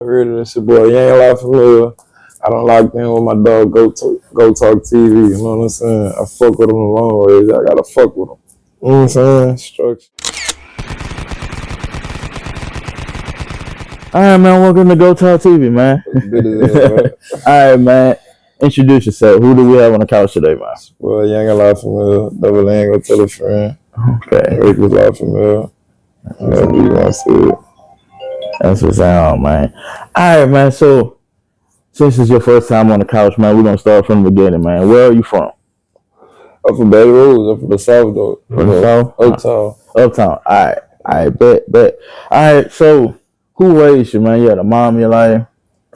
Heard of this shit, boy. Yunginnlafamill. I don't lock in with my dog. Go talk TV. You know what I'm saying? I fuck with him a long ways. I gotta fuck with him. You know what I'm saying? Structure. All right, man. Welcome to Go Talk TV, man. All right, man. Introduce yourself. Who do we have on the couch today, man? Well, Yunginnlafamill. Double N. Go tell a friend. Okay. Yunginnlafamill. Whatever you want to say it. That's what's on, man. All right, man. So, since it's your first time on the couch, man, we're going to start from the beginning, man. Where are you from? I'm from Baton Rouge. I'm from the South, though. From the South? Uptown. Uptown. All right. Bet. All right, so who raised you, man? You had a mom in your life,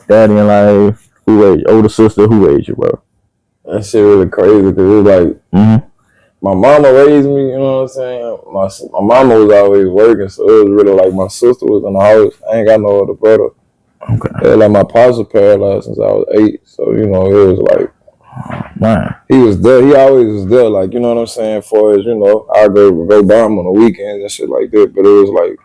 daddy in your life. Who raised you? Older sister, who raised you, bro? That shit really crazy because it's like, my mama raised me, you know what I'm saying? My mama was always working, so it was really like my sister was in the house. I ain't got no other brother. Okay. Yeah, like my pops was paralyzed since I was 8, so you know it was like, man, he was there. He always was there, like, you know what I'm saying. For as you know, I go by him on the weekends and shit like that. But it was like,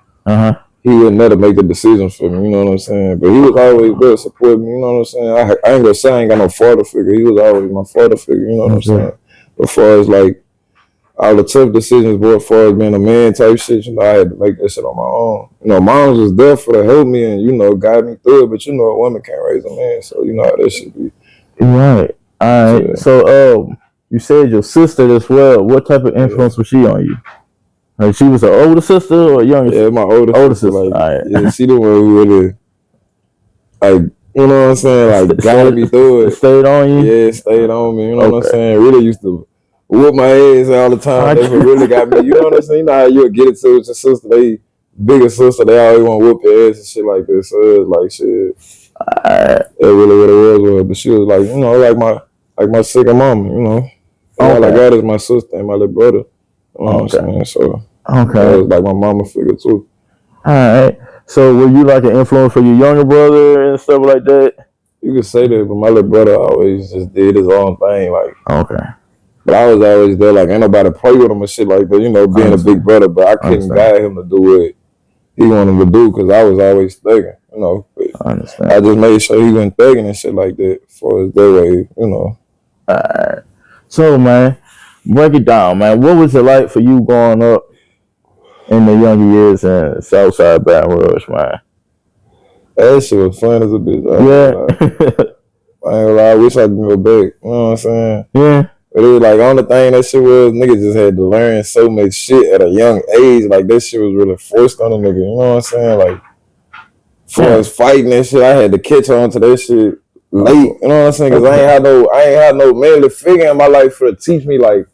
he would never make the decisions for me, you know what I'm saying. But he was always there, support me, you know what I'm saying. I ain't gonna say I ain't got no father figure. He was always my father figure, you know what I'm saying. But as far as like all the tough decisions, boy, as far as being a man type shit, you know, I had to make that shit on my own. You know, moms was there for to help me and, you know, guide me through it, but you know, a woman can't raise a man, so you know how that should be. Right. All right. So, you said your sister as well. What type of influence was she on you? Like, she was an older sister or younger? Yeah, my older sister. Like, all right. Yeah, she the one who really, like, you know what I'm saying, like, guided me through it. Stayed on you? Yeah, stayed on me, you know what I'm saying. Really used to whoop my ass all the time. They really got me. You know what I'm saying? You know how you'll get it to with your sister. Bigger sister, they always want to whoop your ass and shit like this. So it was like shit. That really what it was. But she was like, you know, like my second mama, you know. All I got is my sister and my little brother. You know what I'm saying? So that was like my mama figure too. Alright. So were you like an influence for your younger brother and stuff like that? You could say that, but my little brother always just did his own thing. Like, but I was always there, like, ain't nobody play with him and shit like that, you know, being a big brother, but I couldn't guide him to do what he wanted to do because I was always thugging, you know. I just made sure he wasn't thugging and shit like that for his their way, you know. Alright. So, man, break it down, man. What was it like for you growing up in the younger years in Southside Baton Rouge, man? That shit was fun as a bitch. I ain't gonna lie, I wish I could go back, you know what I'm saying? Yeah. But it was like, only thing that shit was, niggas just had to learn so much shit at a young age. Like, that shit was really forced on a nigga, you know what I'm saying? Like, as far as fighting and shit, I had to catch on to that shit late, you know what I'm saying? Because I ain't had no manly figure in my life to teach me, like,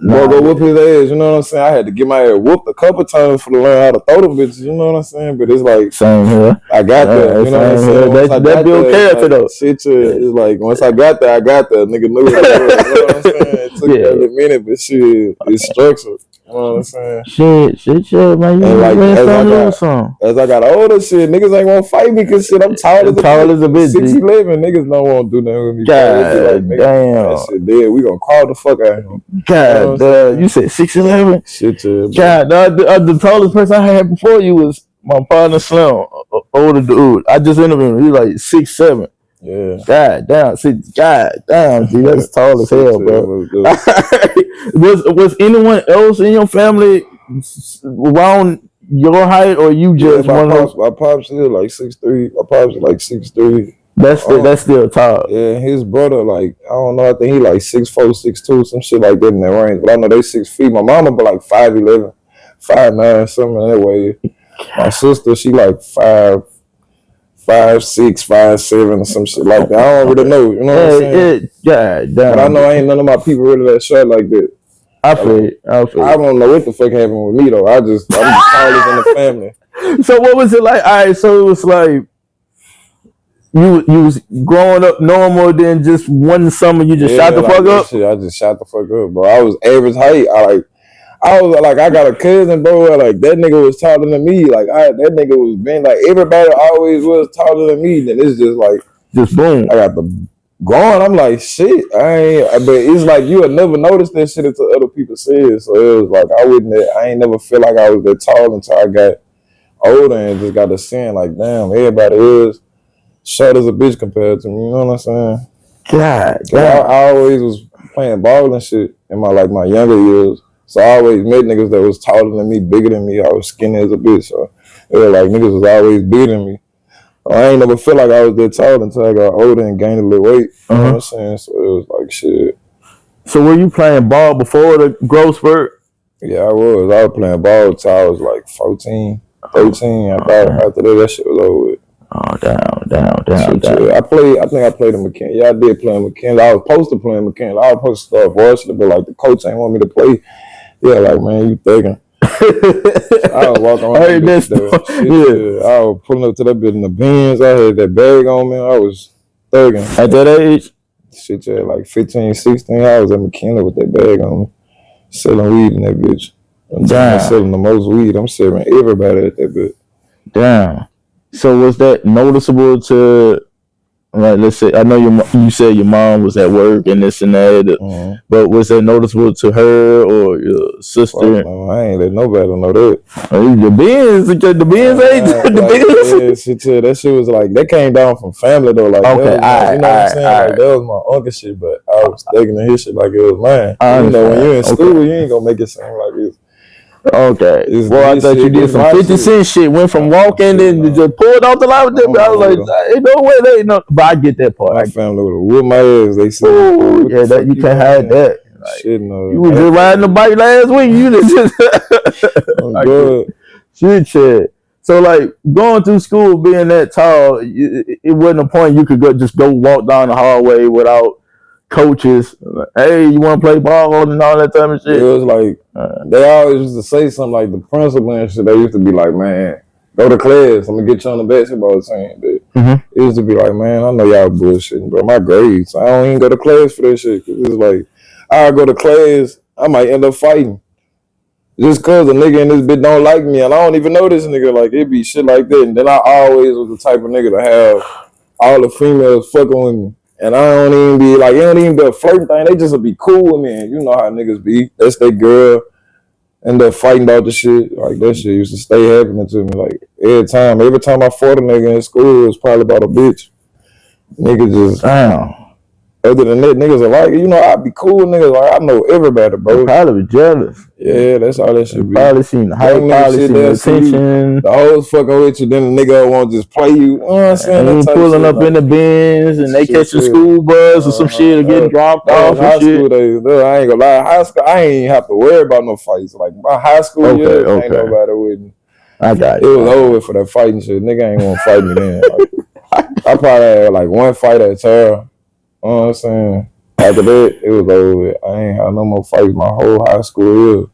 go whoop his ass, you know what I'm saying? I had to get my ass whooped a couple times to learn how to throw them bitches, you know what I'm saying? But it's like, same here. I got that, you know what I'm saying? That build character, though. Shit, it's like, once I got that, nigga knew it. You know what I'm saying? It took a minute, but shit, it's structured. You know what I'm saying? Shit, man. You like, as I got older, shit, niggas ain't want to fight me because shit, I'm tall as a bitch. 6'11", niggas don't want to do nothing with me. God damn. That shit dead. We gonna crawl the fuck out of him. God, you said 6'11"? Shit, yeah. God, the tallest person I had before you was my partner Slim, older dude. I just interviewed him. He was like 6'7". Yeah. God damn, dude, that's tall as hell, bro. Was anyone else in your family around your height, or you just my pops is like 6'3". My pops is like 6'3". That's still tall. Yeah, his brother, like, I don't know, I think he like 6'4", 6'2", some shit like that in that range. But I know they 6 feet. My mama be like 5'11", 5'9", something that way. My sister, she like 5'6", 5'7", or some shit like that. I don't really know. You know what I'm saying? But I know ain't none of my people really that short like that. I feel it. I don't know what the fuck happened with me though. I'm the tallest in the family. So what was it like? All right, so it was like you was growing up normal, then just one summer you just shot the fuck up? Shit, I just shot the fuck up, bro. I was average height. I got a cousin, bro, like that nigga was taller than me. Like that nigga was being like everybody always was taller than me. Then it's just like boom. I got the going. I'm like shit. But it's like you would never notice that shit until other people say it. So it was like I ain't never feel like I was that tall until I got older and just got to seeing like, damn, everybody is short as a bitch compared to me. You know what I'm saying? God. I always was playing ball and shit in my younger years. So I always met niggas that was taller than me, bigger than me. I was skinny as a bitch. So it was like niggas was always beating me. I ain't never feel like I was that tall until I got older and gained a little weight. You know what I'm saying? So it was like shit. So were you playing ball before the growth spurt? Yeah, I was. I was playing ball until I was like 14, 13. After that shit was over with. Oh, down. I think I played in McKinney. Yeah, I did play in McKinney. I was supposed to play in McKinney. I was supposed to start varsity, but like the coach ain't want me to play. Yeah, like, man, you thinking. I was walking around. I was pulling up to that bit in the Benz. I had that bag on me. I was thugging. At that age? Shit, yeah, like 15, 16. I was at McKinney with that bag on me. Selling weed in that bitch. I'm selling the most weed. I'm serving everybody at that bitch. Damn. So was that noticeable to, like, let's say, I know you said your mom was at work and this and that, but was that noticeable to her or your sister? Well, no, I ain't let nobody know that. The Benz age, that shit was like, that came down from family though. Like, okay, you know what I'm saying? Like, that was my uncle shit, but I was taking his shit like it was mine. You know, when you're in school, you ain't gonna make it seem like it's. Okay. Well, I thought you did some 50 Cent shit. Went from walking and just pulled off the line with them. I was like, ain't no way they ain't no. But I get that part. My family would have whipped my ass. They said, yeah, that you can't hide that. Like, shit, no. You was just riding the bike last week. You just shit. So like going through school, being that tall, it wasn't a point you could just go walk down the hallway without coaches, hey, you want to play ball and all that type of shit. It was like they always used to say something like the principal and shit. They used to be like, man, go to class. I'm gonna get you on the basketball team. But it used to be like, man, I know y'all bullshitting, bro. My grades, I don't even go to class for that shit. Cause it's like, I go to class, I might end up fighting just cause a nigga in this bitch don't like me, and I don't even know this nigga. Like it be shit like that. And then I always was the type of nigga to have all the females fucking with me. And I don't even be like, it don't even be a flirting thing. They just be cool with me. And you know how niggas be. That's their girl. And they're fighting about the shit. Like that shit used to stay happening to me. Like every time I fought a nigga in school, it was probably about a bitch. Niggas just, other than that, niggas are like, you know, I be cool with niggas. Like, I know everybody, bro. You probably be jealous. Yeah, that's all that shit be. Probably seen the hype, probably seen the attention. The hoes fucking with you, then the nigga won't just play you. You know what I'm saying? And you pulling up in the Benz and they catching school bus or some shit or getting dropped off high and shit. School days, I ain't gonna lie. High school, I ain't even have to worry about no fights. Like my high school years, ain't nobody with me. I got it. It was over for that fighting shit. Nigga ain't gonna fight me then. Like, I probably had like one fight at a time. You know what I'm saying? After that, it was over with. I ain't had no more fights my whole high school year.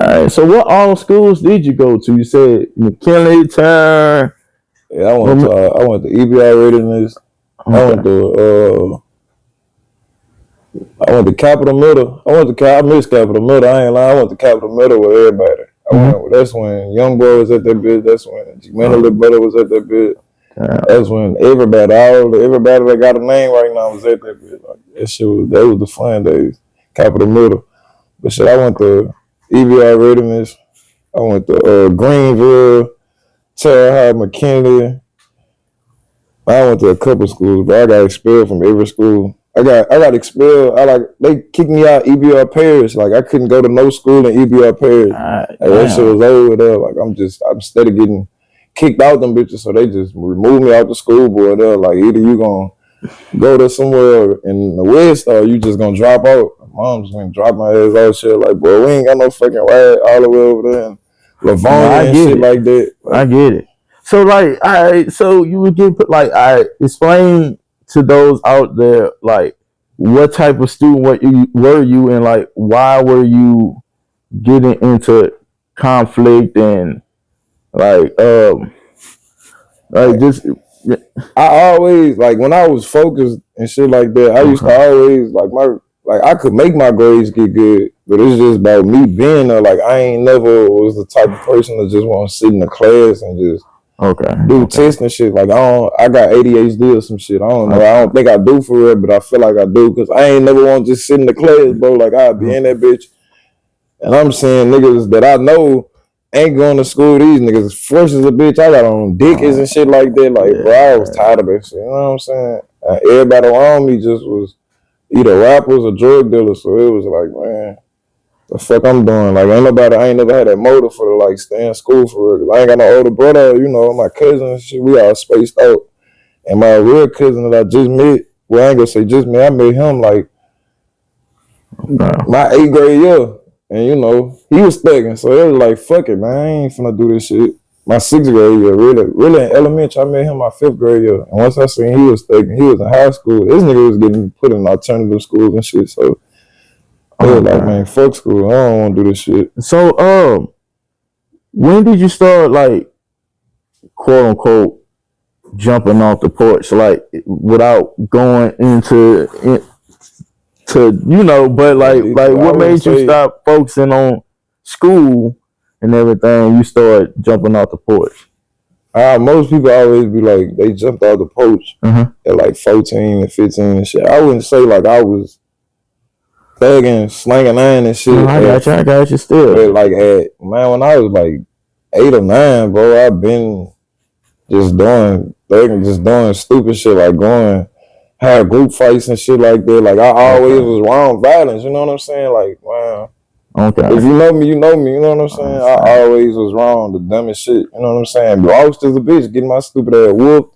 All right, so what all schools did you go to? You said McKinley, Turn. Yeah, I went to EBI Readiness. I went to Capital Middle. I missed Capital Middle. I ain't lying. I went to Capital Middle with everybody. That's when Young Boy was at that bitch. That's when Yunginnlafamill brother was at that bitch. That's when everybody that got a name right now was at that bitch. Like, that was the fun days. Capital Middle. But shit, I went to EBI Readiness. I went to Greenville, Terre Haute, McKinley. I went to a couple schools, but I got expelled from every school. I got expelled. They kicked me out EBR Parish. Like I couldn't go to no school in EBR Parish. That shit was over there. Like I'm steady getting kicked out them bitches, so they just removed me out the school board there. Like either you gonna go to somewhere in the West or you just gonna drop out. Mom's gonna drop my ass out shit. Like, boy, we ain't got no fucking ride all the way over there and Livonia and shit like that. Like, I get it. So like, so you would get explain to those out there like what type of student were you and like why were you getting into conflict and just. I always like when I was focused and shit like that. I used to always I could make my grades get good, but it's just about me being there. Like I ain't never was the type of person that just want to sit in the class and just do tests and shit. Like I got ADHD or some shit. I don't know. I don't think I do for real, but I feel like I do because I ain't never want to just sit in the class, bro. Like I'd be in that bitch, and I'm seeing niggas that I know ain't going to school. These niggas fresh as a bitch. I got on dickies and shit like that. Like, bro, I was tired of that shit. You know what I'm saying? Everybody around me just was either rappers or drug dealers. So it was like, man, the fuck I'm doing? Like, I ain't never had that motive for to like stay in school for real. I ain't got no older brother, you know, my cousin and shit. We all spaced out. And my real cousin that I just met, well, I ain't gonna say just met, I met him like my 8th grade year. And you know, he was thugging. So it was like, fuck it, man. I ain't finna do this shit. My 6th grade year, really in elementary, I met him my 5th grade year. And once I seen he was thugging, he was in high school. This nigga was getting put in alternative schools and shit. So I was like, man, fuck school. I don't wanna do this shit. So when did you start like quote unquote jumping off the porch, like without going into you know, but like what made you stop focusing on school and everything? You start jumping off the porch. Most people always be like they jumped off the porch at like 14 and 15 and shit. I wouldn't say like I was thugging, slanging iron and shit. I got you still. But like when I was like 8 or 9, bro, I've been just doing thugging, just doing stupid shit, like had group fights and shit like that. Like I always was around violence, you know what I'm saying? Like, wow. Okay. If you know me, you know me, you know what I'm saying? I always was wrong, the dumbest shit, you know what I'm saying? Lost as a bitch, getting my stupid ass whooped,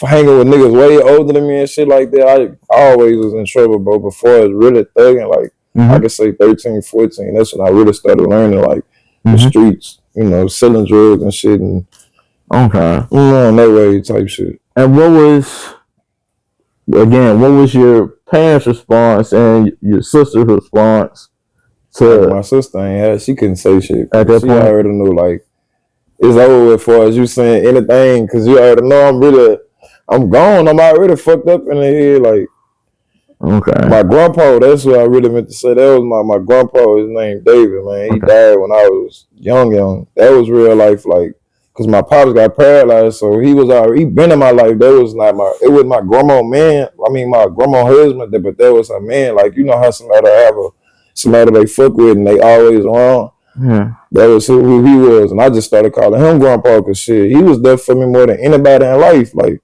hanging with niggas way older than me and shit like that. I always was in trouble, bro. Before I was really thugging, like I could say 13, 14. That's when I really started learning like the streets, you know, selling drugs and shit and you know, that way type shit. And what was your parents' response and your sister's response to like my sister she couldn't say shit. At that point, already knew like it's over as far as you saying anything, because you already know I'm gone. I'm already fucked up in the head. Like, my grandpa, that's what I really meant to say. That was my grandpa. His name David, man. He died when I was young. That was real life, like, because my pops got paralyzed, so he been in my life. That was not it was my grandma man. I mean, my grandma husband, but that was her man. Like, you know how somebody they fuck with and they always around. Yeah. That was who he was, and I just started calling him grandpa because shit, he was there for me more than anybody in life. Like,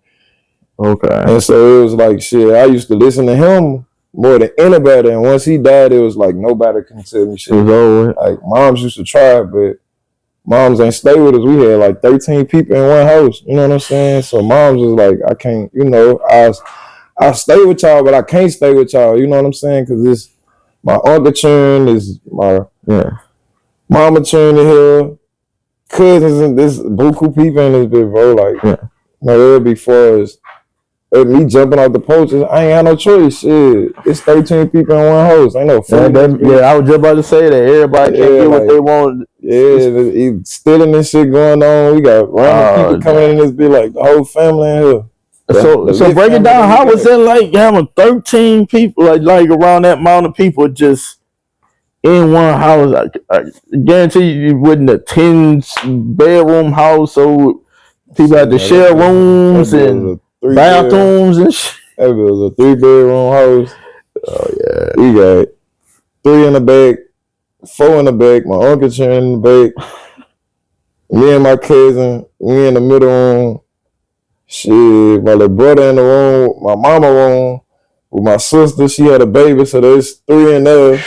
and so it was like shit. I used to listen to him more than anybody, and once he died, it was like nobody can tell me shit. Like, moms used to try, but moms ain't stay with us. We had like 13 people in one house. You know what I'm saying? So moms was like, I can't. You know, I stay with y'all, but I can't stay with y'all. You know what I'm saying? Because it's my uncle churn is my mama churn in here, cousins and this buku people in this bitch, bro. Like, it'll be for us. Me jumping off the porches, I ain't had no choice. Shit, it's 13 people in one house. Ain't no food. I was just about to say that everybody can't get what they want. Yeah, stealing this shit going on. We got random people coming in this bitch, like the whole family in here. So break it down. How was it like having 13 people, like around that amount of people just in one house? I guarantee you wouldn't a 10-bedroom house, so people had to share rooms and bathrooms and shit. That was a 3-bedroom house. Oh yeah, we got 3 in the back, 4 in the back. My uncle in the back. Me and my cousin, we in the middle room. Shit, my little brother in the room, my mama room with my sister. She had a baby, so there's 3 in there.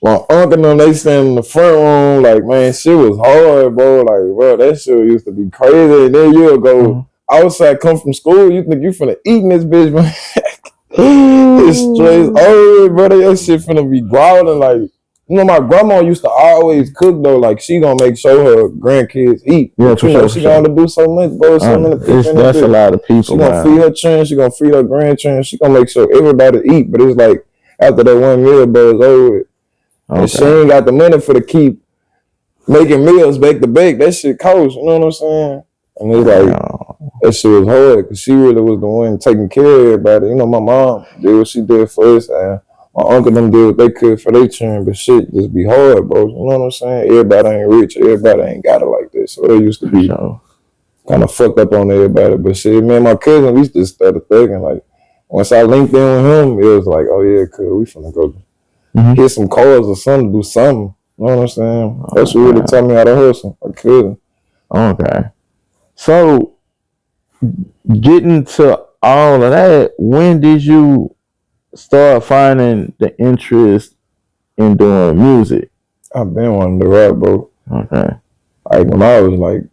My uncle and them, they stand in the front room. Like, man, shit was hard, bro. Like, bro, that shit used to be crazy. And then you'll go outside, come from school, you think you finna eat in this bitch, man. It's straight brother. That shit finna be growling. Like, you know, my grandma used to always cook though. Like, she gonna make sure her grandkids eat. Yeah, but, you know, she gonna do so much, bro. So many people. That's a lot of people. She gonna feed her children. She gonna feed her grandchildren. She gonna make sure everybody eat. But it's like after that one meal, bro, it's over with. And she ain't got the money for to keep making meals back to back. That shit costs. You know what I'm saying? And it's like that shit was hard because she really was the one taking care of everybody. You know, my mom did what she did for us, and my uncle them did what they could for their children. But shit just be hard, bro. You know what I'm saying? Everybody ain't rich. Everybody ain't got it like this. So they used to be kind of fucked up on everybody. But shit, man, my cousin, we just started thugging. Like, once I linked in with him, it was like, oh yeah, cool, we finna go hit some cars or something, do something. You know what I'm saying? That's what really taught me how to hustle. I couldn't. Okay. So, getting to all of that, when did you start finding the interest in doing music? I've been wanting to rap, bro. Okay. Like when I was like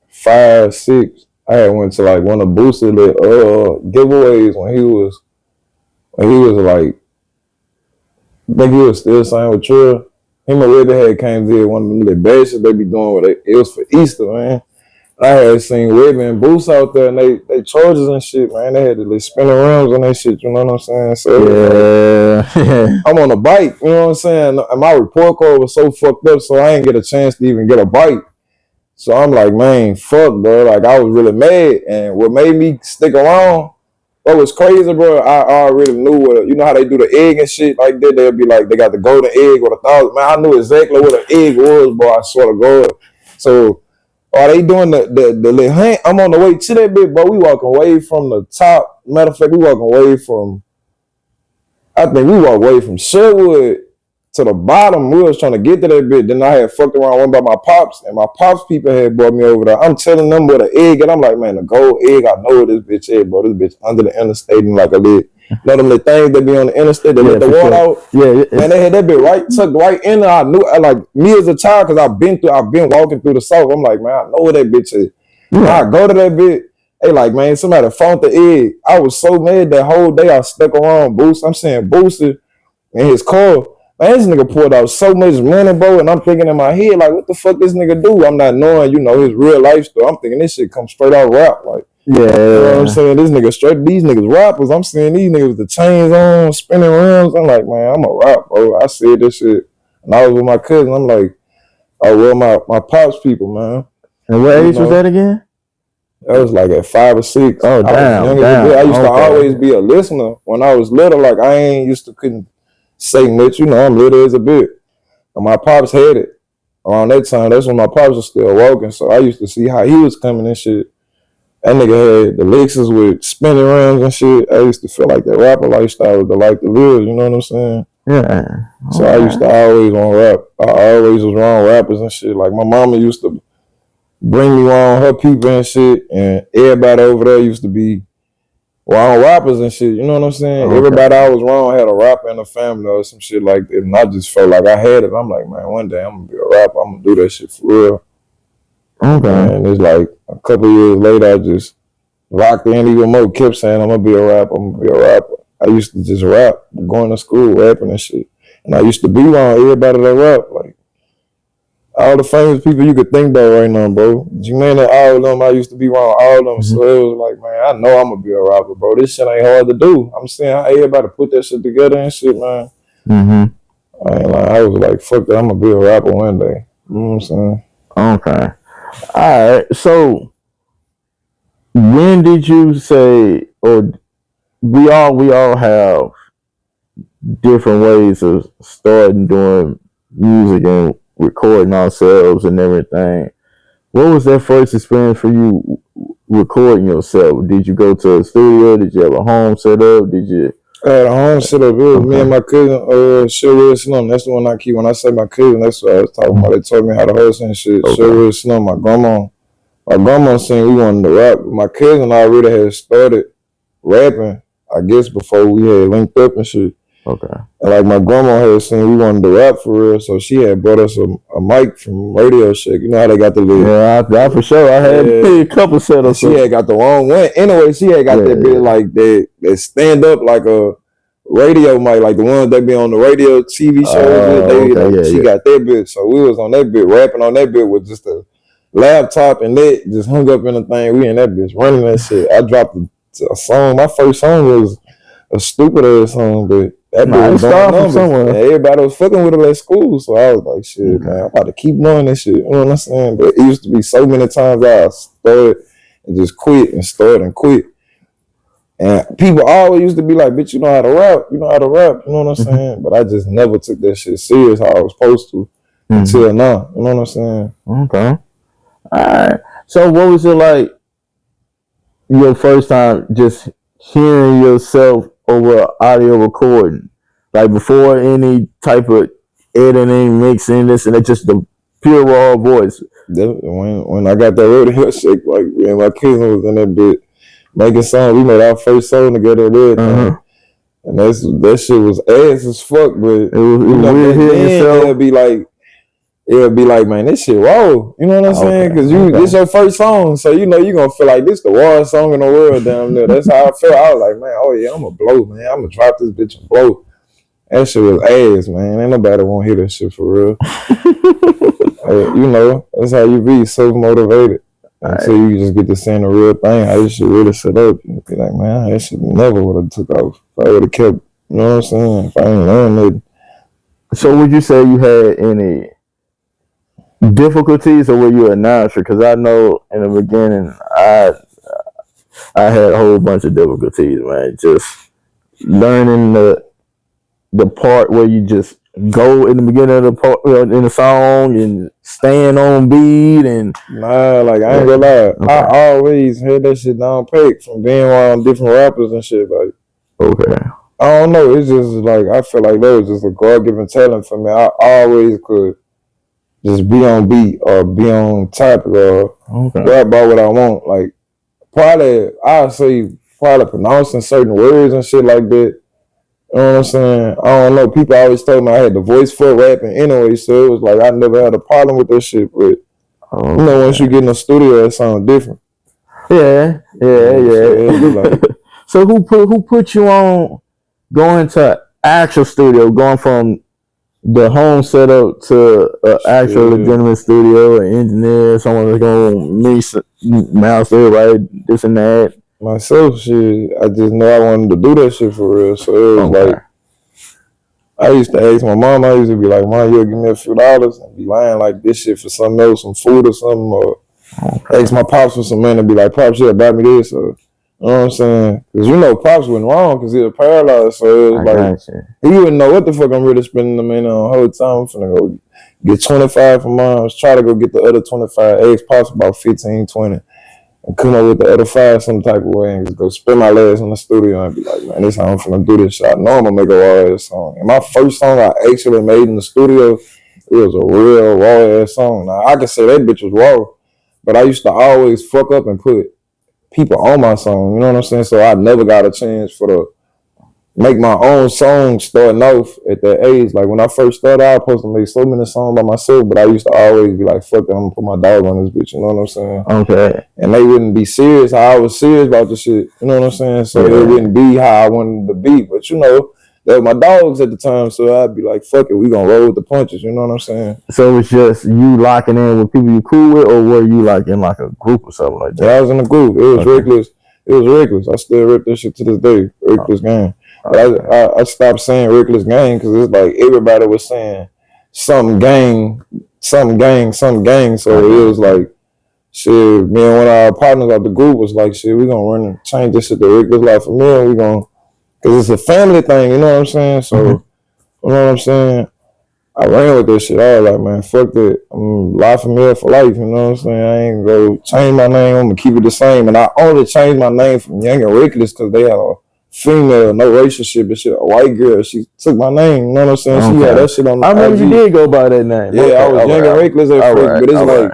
5, 6, I had went to like one of Boost's giveaways when he was like, I think he was still signed with Trill. Him and Weatherhead came there, one of them little bashes they be doing with it. It was for Easter, man. I had seen Webby and Boost out there, and they charges and shit, man. They had the spinning rims on that shit, you know what I'm saying? So yeah. I'm on a bike, you know what I'm saying? And my report card was so fucked up, so I didn't get a chance to even get a bike. So I'm like, man, fuck, bro. Like, I was really mad. And what made me stick around, what was crazy, bro, I already knew what, you know how they do the egg and shit like that? They'll be like, they got the golden egg or the 1,000. Man, I knew exactly what an egg was, bro. I swear to God. So, are they doing the little hunt? I'm on the way to that bit, bro. We walking away from the top. Matter of fact, we walking away from, I think we walked away from Sherwood to the bottom. We was trying to get to that bit. Then I had fucked around one by my pops, and my pops people had brought me over there. I'm telling them what an egg, and I'm like, man, the gold egg, I know what this bitch is, bro. This bitch under the interstate and like a lid. You know them little things that be on the interstate that let the water out? Yeah. Man, they had that bit tucked right in there. I knew, like, me as a child, because I've been walking through the South. I'm like, man, I know what that bitch is. Yeah. I go to that bit. They like, man, somebody found the egg. I was so mad that whole day I stuck around Boost. I'm saying Booster in his car. Man, this nigga poured out so much money, bro, and I'm thinking in my head, like, what the fuck this nigga do? I'm not knowing, you know, his real life story. I'm thinking this shit come straight out rap. Like, yeah. You know what I'm saying? This nigga straight, these niggas rappers. I'm seeing these niggas with the chains on, spinning rims. I'm like, man, I'm a rap, bro. I said this shit. And I was with my cousin. I'm like, oh, well, my pops people, man. And what age was that again? That was like at 5 or 6. Oh, damn. I used to always be a listener. When I was little, like, I ain't used to couldn't say much. You know, I'm little as a bit. And my pops had it. Around that time, that's when my pops was still walking. So I used to see how he was coming and shit. That nigga had the Lexus with spinning rims and shit. I used to feel like that rapper lifestyle was the life to live. You know what I'm saying? Yeah. So I used to always want to rap. I always was around rappers and shit. Like, my mama used to bring me around her people and shit, and everybody over there used to be around rappers and shit. You know what I'm saying? Okay. Everybody I was around had a rapper in the family or some shit like that, and I just felt like I had it. I'm like, man, one day I'm gonna be a rapper. I'm gonna do that shit for real. Okay. And it's like a couple years later, I just locked in even more. Kept saying I'm gonna be a rapper. I'm gonna be a rapper. I used to just rap, going to school, rapping and shit, and I used to be around everybody that rap, like all the famous people you could think about right now, bro. G-Man and all of them, I used to be around all of them. Mm-hmm. So it was like, man, I know I'm going to be a rapper, bro. This shit ain't hard to do. I'm saying how everybody put that shit together and shit, man. Mm-hmm. I was like, fuck that, I'm going to be a rapper one day. You know what I'm saying? Okay. All right. So when did you say, or we all have different ways of starting doing music and recording ourselves and everything. What was that first experience for you recording yourself? Did you go to a studio? Did you have a home set up? Did you? I had a home set up. It was me and my cousin, Sherwood Slim. That's the one I keep. When I say my cousin, that's what I was talking about. They taught me how to hustle and shit. Okay. Sherwood Slim, my grandma saying we wanted to rap. My cousin already had started rapping, I guess, before we had linked up and shit. Okay. And like my grandma had seen we wanted to rap for real, so she had brought us a mic from Radio Shack. You know how they got the little... Yeah, for sure. I had a couple setups. She had got the wrong one. Anyway, she had got that bit like that stand up like a radio mic, like the ones that be on the radio TV shows. She got that bit. So we was on that bit, rapping on that bit with just a laptop and that just hung up in the thing. We in that bitch running that shit. I dropped a song. My first song was a stupid ass song, but that bitch was going numbers. And everybody was fucking with it at school, so I was like, shit, man, I'm about to keep doing this shit. You know what I'm saying? But it used to be so many times I started and just quit and started and quit. And people always used to be like, bitch, you know how to rap. You know how to rap. You know what I'm saying? But I just never took that shit serious how I was supposed to until now. You know what I'm saying? Okay. All right. So what was it like your first time just hearing yourself over audio recording? Like before any type of editing, mixing, this and that, just the pure raw voice. When I got that radio shake, like when my cousin was in that bit making songs, we made our first song together and everything. And that shit was ass as fuck, but it'll be like, man, this shit raw. You know what I'm saying? Because this your first song, so you know you gonna feel like this the rawest song in the world down there. That's how I felt. I was like, man, oh yeah, I'm gonna blow, man. I'm gonna drop this bitch and blow. That shit was ass, man. Ain't nobody want to hear that shit for real. You know, that's how you be self-motivated. Until you just get to saying the real thing. How this shit really set up. You be like, man, that shit never would have took off. If I would have kept, you know what I'm saying? If I ain't learned nothing. So would you say you had any difficulties, or were you a natural? Because I know in the beginning I had a whole bunch of difficulties, man. Just learning the part where you just go in the beginning of the part in the song and staying on beat and like I ain't gonna lie. I always had that shit down pat from being around different rappers and shit. Like, I don't know. It's just like I feel like that was just a God-given talent for me. I always could just be on beat or be on topic or rap about what I want. Like I'd say pronouncing certain words and shit like that. You know what I'm saying? I don't know. People always told me I had the voice for rapping anyway, so it was like I never had a problem with that shit. But you know, once you get in the studio, it sounds different. Yeah. So who put you on going to actual studio, going from the home setup to an actual legitimate studio, an engineer, someone that's gonna mix, master, right, this and that? Myself, shit, I just know I wanted to do that shit for real. So it was like, I used to ask my mom, I used to be like, Mom, you'll give me a few dollars and be lying like this shit for something else, some food or something, or ask my pops for some money and be like, Pops, you buy me this, or, you know what I'm saying? Because you know, Pops went wrong because he was paralyzed, so it was like, he wouldn't know what the fuck I'm really spending the money on the whole time. I'm finna go get 25 from Mom's, try to go get the other 25, ask Pops about 15, 20. And come up with the other 5 some type of way and just go spend my legs in the studio and be like, man, this how I'm finna do this shit. I know I'm gonna make a raw ass song. And my first song I actually made in the studio, it was a real raw ass song. Now I can say that bitch was raw, but I used to always fuck up and put people on my song, you know what I'm saying? So I never got a chance for make my own song starting off at that age. Like when I first started, I was supposed to make so many songs by myself, but I used to always be like, fuck it, I'm gonna put my dog on this bitch, you know what I'm saying? Okay. And they wouldn't be serious how I was serious about the shit, you know what I'm saying? So it wouldn't be how I wanted to be, but you know, they were my dogs at the time, so I'd be like, fuck it, we gonna roll with the punches, you know what I'm saying? So it's just you locking in with people you cool with, or were you like in like a group or something like that? Yeah, I was in a group. It was reckless. It was reckless. I still rip this shit to this day. Reckless gang. But I stopped saying reckless gang because it's like everybody was saying something gang. So it was like, shit, me and one of our partners out the group was like, shit, we gonna run and change this shit to Yunginnlafamill. We gonna, cause it's a family thing, you know what I'm saying? So, you know what I'm saying? I ran with this shit. I was like, man, fuck that. I'm LaFamill for life, you know what I'm saying? I ain't gonna change my name. I'm gonna keep it the same. And I only changed my name from Young and Reckless because they had a female, no relationship and shit, a white girl. She took my name, you know what I'm saying? She had that shit on the I remember you did go by that name. Yeah, I was Young and Reckless at first, but it's like,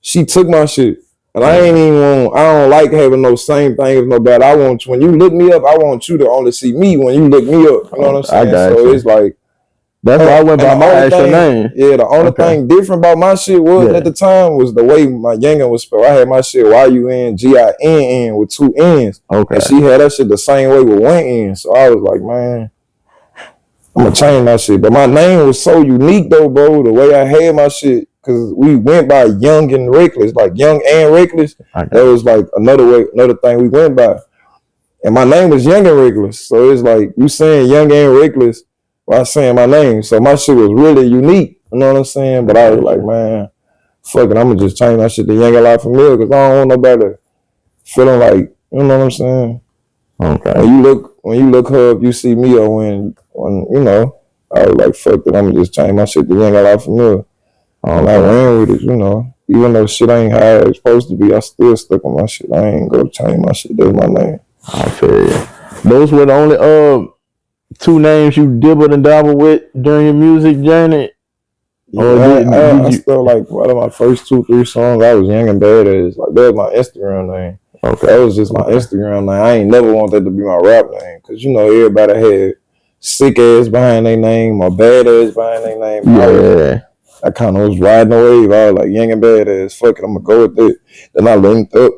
she took my shit. And I ain't even want, I don't like having no same thing as nobody. I want, when you look me up, I want you to only see me when you look me up. You know what I'm saying? So it's like, that's why I went by my actual name. Yeah, the only thing different about my shit was at the time was the way my Youngin was spelled. I had my shit Yunginn with 2 N's. And she had that shit the same way with 1 N. So I was like, man, I'm gonna change my shit. But my name was so unique though, bro. The way I had my shit, because we went by Young and Reckless, like Young and Reckless. That was like another thing we went by. And my name was Young and Reckless. So it's like you saying Young and Reckless while saying my name. So my shit was really unique. You know what I'm saying? But I was like, man, fuck it, I'm gonna just change my shit to Yunginnlafamill because I don't want nobody feeling like, you know what I'm saying? When you look her up, you see me, or when you know, I was like, fuck it, I'm gonna just change my shit to Yunginnlafamill. And I ran with it, you know. Even though shit ain't how it's supposed to be, I still stuck with my shit. I ain't gonna change my shit. That's my name. I feel you. Those were the only two names you dibbled and dabbled with during your music journey? Yeah, I still like one of my first 2-3 songs. I was Young and Badass. Like that was my Instagram name. Okay, that was just my Instagram name. I ain't never want that to be my rap name because you know everybody had sick ass behind their name or badass behind their name. Yeah, I kind of was riding the wave. I was like Young and Badass. Fuck it, I'm gonna go with it. Then I linked up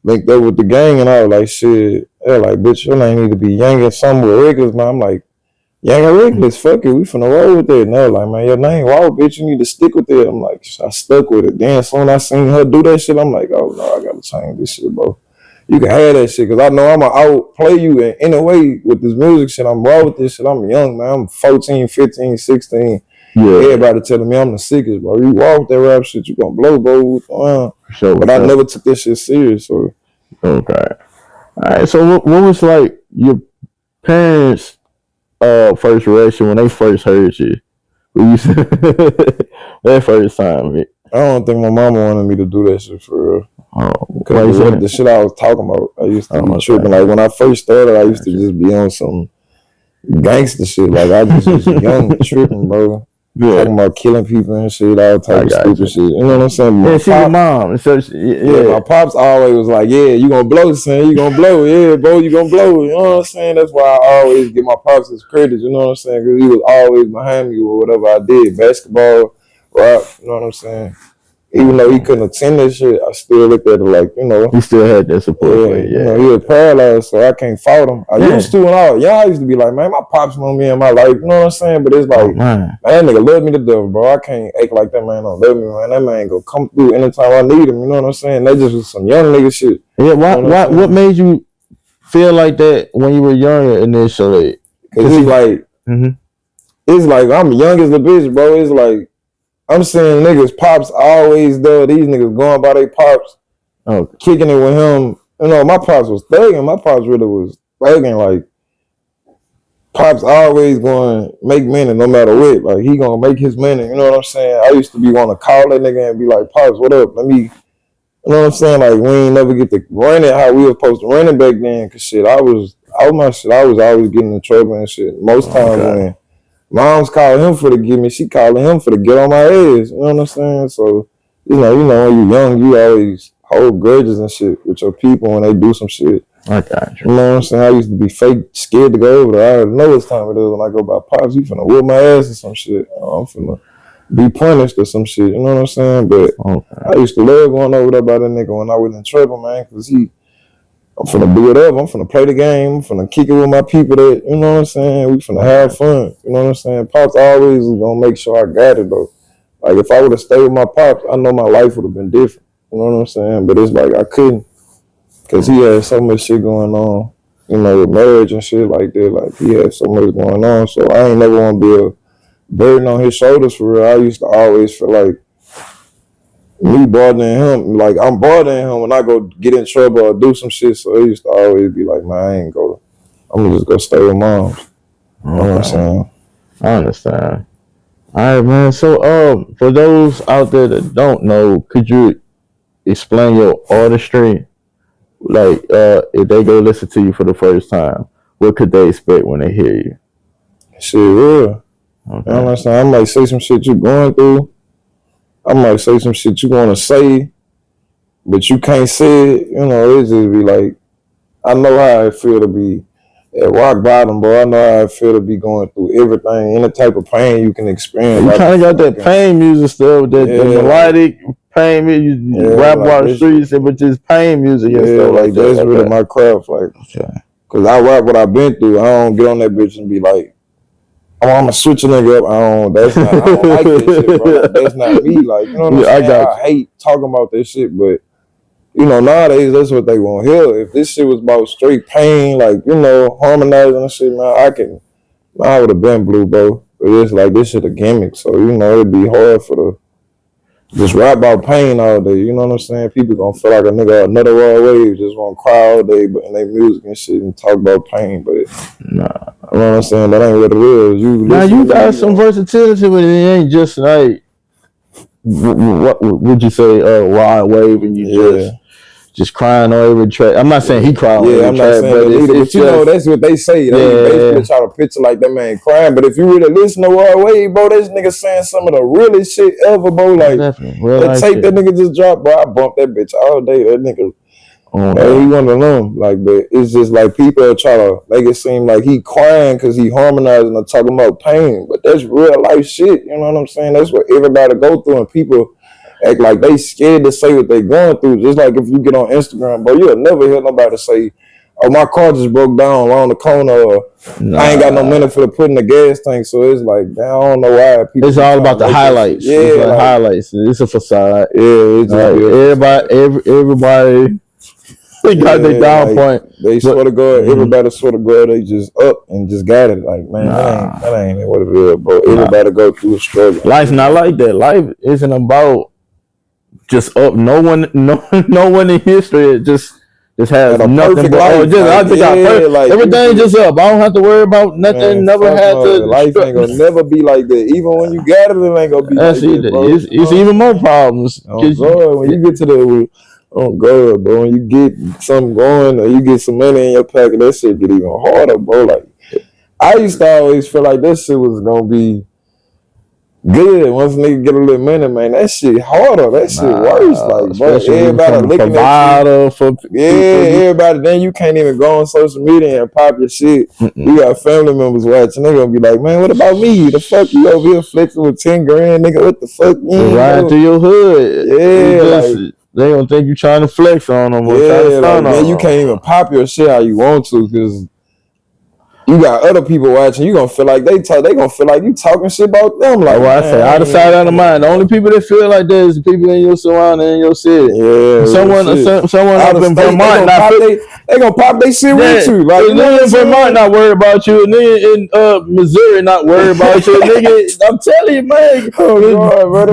with the gang, and I was like, shit. They're like, bitch, your name need to be Young and somewhere regulars, man. I'm like, Young and regulars, fuck it, we finna roll with it. And they're like, man, your name, wow, bitch, you need to stick with it. I'm like, I stuck with it. Then soon I seen her do that shit, I'm like, oh no, I gotta change this shit, bro. You can have that shit, cause I know I'ma outplay you in any way with this music shit. I'm raw with this shit. I'm young, man. I'm 14, 15, 16. Yeah. Everybody telling me I'm the sickest, bro. You raw with that rap shit, you gonna blow, bro. Sure, but I never took this shit serious, so. Okay. All right, so what was like your parents' first reaction when they first heard you? When you said that first time? I don't think my mama wanted me to do that shit for real. Cause the shit I was talking about, I used to be tripping. Like when I first started, I used to just be on some gangster shit. Like I just was young tripping, bro. Yeah. Talking about killing people and shit, all type of stupid shit. You know what I'm saying? Yeah, she's your mom. So my pops always was like, yeah, you gonna blow, son. You gonna blow. Yeah, bro, you gonna blow. You know what I'm saying? That's why I always give my pops his credit. You know what I'm saying? Because he was always behind me with whatever I did. Basketball, rap, you know what I'm saying? Even though he couldn't attend this shit, I still looked at it like, you know. He still had that support. Yeah, you know, he was paralyzed, so I can't fault him. I used to and all. Y'all used to be like, man, my pops know me in my life. You know what I'm saying? But it's like, man, that nigga love me to death, bro. I can't act like that man don't love me, man. That man gonna come through anytime I need him. You know what I'm saying? That just was some young nigga shit. Yeah, what made you feel like that when you were younger initially? Because it's like, it's like, I'm young as a bitch, bro. It's like, I'm seeing niggas pops always there. These niggas going by their pops, kicking it with him. You know, my pops was thugging. My pops really was thugging. Like, pops always going to make money no matter what. Like, he going to make his money. You know what I'm saying? I used to be want to call that nigga and be like, pops, what up? Let me, you know what I'm saying? Like, we ain't never get to run it how we were supposed to run it back then. Because shit, I was always getting in trouble and shit. Most times when mom's calling him for to get me, she calling him for to get on my ass. You know what I'm saying? So, you know, when you're young, you always hold grudges and shit with your people when they do some shit. I got you. You know what I'm saying? I used to be fake scared to go over there. I already know it's time it is when I go by pops. You finna whip my ass or some shit. I'm finna be punished or some shit. You know what I'm saying? But I used to love going over there by that nigga when I was in trouble, man, because I'm finna do it up. I'm finna play the game. I'm finna kick it with my people that, you know what I'm saying? We finna have fun. You know what I'm saying? Pops always was gonna make sure I got it, though. Like, if I would have stayed with my pops, I know my life would have been different. You know what I'm saying? But it's like, I couldn't. Because he had so much shit going on, you know, with marriage and shit like that. Like, he had so much going on. So I ain't never want to be a burden on his shoulders for real. I used to always feel like me bothering him, like I'm bothering him when I go get in trouble or do some shit. So he used to always be like, man, I'm gonna just go stay with mom. You know what I'm saying? I understand. All right, man. So, for those out there that don't know, could you explain your artistry? Like, if they go listen to you for the first time, what could they expect when they hear you? Shit, real. Okay. You know what I'm saying? I might say some shit you going through. I might say some shit you want to say, but you can't say it. You know, it just be like, I know how it feel to be at rock bottom, bro. I know how it feel to be going through everything, any type of pain you can experience. You kind of got that pain music stuff, that the melodic pain music, rap about the streets, but just pain music and stuff like that. That's really my craft, like, because I rap what I've been through. I don't get on that bitch and be like, I'm gonna switch a nigga up. I don't like that shit, bro. That's not me. Like, you know what I'm saying? I hate talking about this shit, but you know, nowadays that's what they want to hear. If this shit was about straight pain, like, you know, harmonizing and shit, man, I would have been blue, bro. But it's like, this shit a gimmick, so you know it'd be hard for just rap about pain all day. You know what I'm saying? People gonna feel like a nigga another raw wave, just want to cry all day, but in their music and shit and talk about pain. But nah, you know what I'm saying? That ain't what it is. You got some versatility, but it ain't just like what would you say? Wild wave, and you just crying on every track. I'm not saying he cried on every track, but it's you know that's what they say. They basically try to picture like that man crying. But if you really listen to Roy Wade, bro, this nigga saying some of the realest shit ever, bro. Like that tape that nigga just dropped, bro. I bumped that bitch all day. That nigga. He one of them, like, but it's just like people try to make it seem like he crying because he harmonizing or talking about pain, but that's real life shit. You know what I'm saying? That's what everybody go through, and people act like they scared to say what they going through. Just like if you get on Instagram, bro, you'll never hear nobody say, "Oh, my car just broke down along the corner," or "I ain't got no money for putting the gas tank." So it's like, I don't know why people. It's all about the highlights. Yeah, it's like highlights. It's a facade. Yeah, it's just everybody. They got their down point. They swear to God, everybody swear to God, they just up and just got it. Like, man, that ain't what it is, bro. Everybody go through a struggle. Life's not like that. Life isn't about just up. No one in history just has nothing. Everything just up. I don't have to worry about nothing. Man, never had to. Life ain't gonna never be like that. Even when you got it, it ain't gonna be like that, bro. It's even more problems. When you get to the oh God, bro, when you get something going or you get some money in your pocket, that shit get even harder, bro. Like, I used to always feel like that shit was gonna be good once a nigga get a little money, man. That shit harder. That shit worse. Like, bro, everybody looking at you. Everybody. Then you can't even go on social media and pop your shit. You got family members watching. They gonna be like, man, what about me? The fuck you over here flexing with 10 grand, nigga? What the fuck? Riding through your hood. Yeah. They don't think you trying to flex on them or trying to stun on them. You can't even pop your shit how you want to because you got other people watching. You gonna feel like they gonna feel like you talking shit about them. Like, I say, out of sight, out of mind. The only people that feel like that is the people in your surrounding, in your city. Yeah, someone up in Vermont, they gonna pop their shit with you. Like, nigga in Vermont not worried about you, and nigga in Missouri not worried about you. Nigga, I'm telling you, man.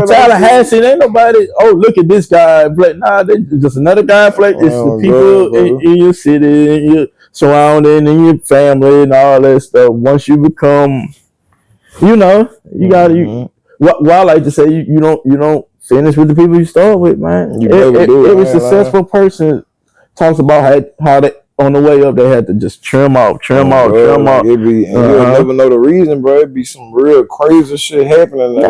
Tallahassee, ain't nobody. Oh, look at this guy. Nah, they just another guy. It's the people in your city, in your surrounding, in your family, and all that stuff. Once you become, you gotta. What I like to say, you don't finish with the people you start with, man. Every successful person talks about how they on the way up they had to just trim out. You'll never know the reason, bro. It be some real crazy shit happening.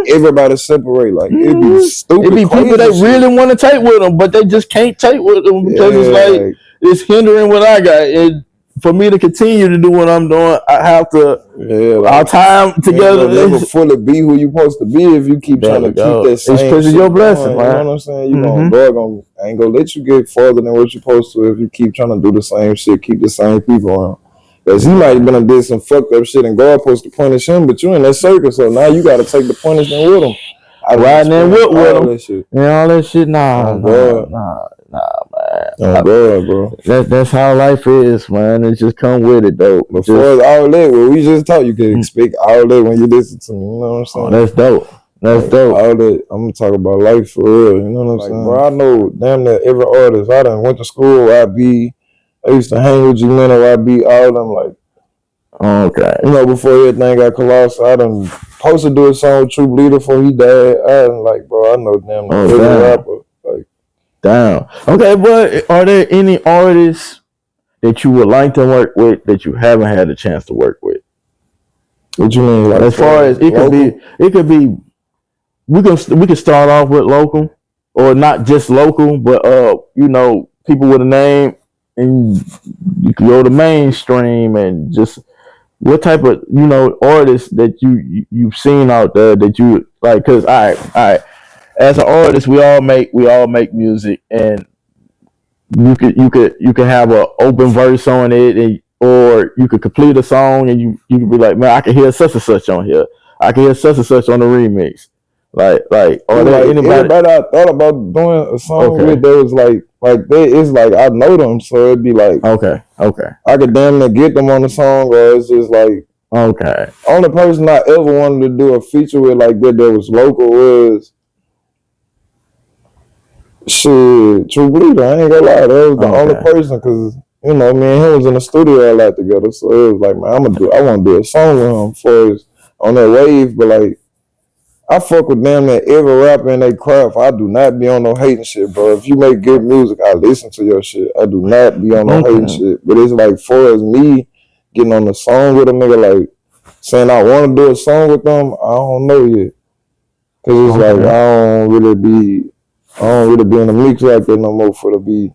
Everybody separate. Like, it be stupid. It be people that really want to take with them, but they just can't take with them because it's like it's hindering what I got. And for me to continue to do what I'm doing, I have to our time together. You'll never fully be who you supposed to be if you keep trying to keep that same. It's because of your blessing, man. You know what I'm saying? God ain't gonna let you get further than what you're supposed to if you keep trying to do the same shit, keep the same people around. Because he might have been and did some fucked up shit and God supposed to punish him, but you in that circle, so now you got to take the punishment with him. Riding in with him and all that shit. Nah, man. Bro. That's how life is, man. It just come with it, though. Before all that, what we just talked, you can expect all that when you listen to me. You know what I'm saying? That's dope. That's dope. All that, I'm gonna talk about life for real. You know what I'm saying? Bro, I know damn near every artist. I done went to school. I used to hang with Yunginnlafamill. All of them, like. Okay. Before everything got colossal, I done supposed to do a song with True Bleeder before he died. I done like, bro, I know damn every rapper. Like, damn. Okay, but are there any artists that you would like to work with that you haven't had a chance to work with? What you mean? Like, as far as it could be. We can start off with local, or not just local, but people with a name, and you can go to mainstream and just. What type of artists that you've seen out there that you like? Because all right, as an artist, we all make music, and you could have an open verse on it, or you could complete a song, and you could be like, man, I can hear such and such on here. I can hear such and such on the remix. Like, are there anybody? Everybody I thought about doing a song with, there was like it's like I know them, so it'd be like okay. I could damn near get them on the song, or it's just like okay. Only person I ever wanted to do a feature with like that was local was shit True Bleeder. I ain't gonna lie, that was the only person because me and him was in the studio a lot together, so it was like, man, I want to do a song with him for on that wave, but like. I fuck with damn near every rapper in their craft. I do not be on no hating shit, bro. If you make good music, I listen to your shit. I do not be on no hating shit. But it's like, far as me getting on the song with a nigga, like saying I want to do a song with them, I don't know yet. Cause it's like I don't really be in the mix like that no more for to be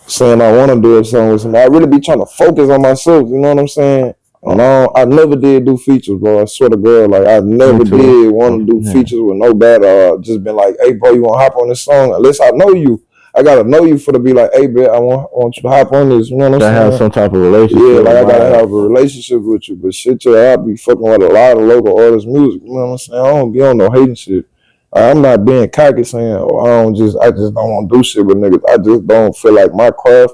saying I want to do a song with somebody. I really be trying to focus on myself. You know what I'm saying? And I never did do features, bro. I swear to God, like I never did want to do features with nobody. Just been like, hey, bro, you want to hop on this song? Unless I know you, I gotta know you for to be like, hey, bro, I want you to hop on this. You know what I'm saying? Have some type of relationship. Yeah, like I gotta have a relationship with you. But shit, I be fucking with a lot of local artists' music. You know what I'm saying? I don't be on no hating shit. I'm not being cocky saying, I just don't want to do shit with niggas. I just don't feel like my craft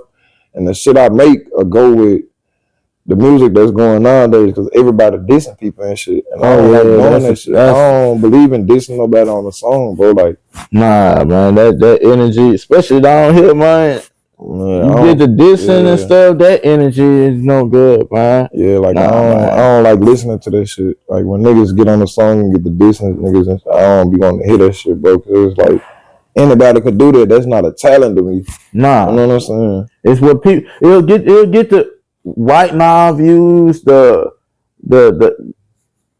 and the shit I make will go with the music that's going on nowadays, because everybody dissing people and shit. And I don't like doing that shit. I don't believe in dissing nobody on the song, bro. Like, nah, man, that energy, especially down here, man. You get the dissing and stuff, that energy is no good, man. Yeah, like I don't like listening to that shit. Like when niggas get on the song and get the dissing niggas and shit, I don't be going to hear that shit, bro. Cause it's like anybody could do that. That's not a talent to me. Nah, you know what I'm saying? It's what people. It'll get the right now views, the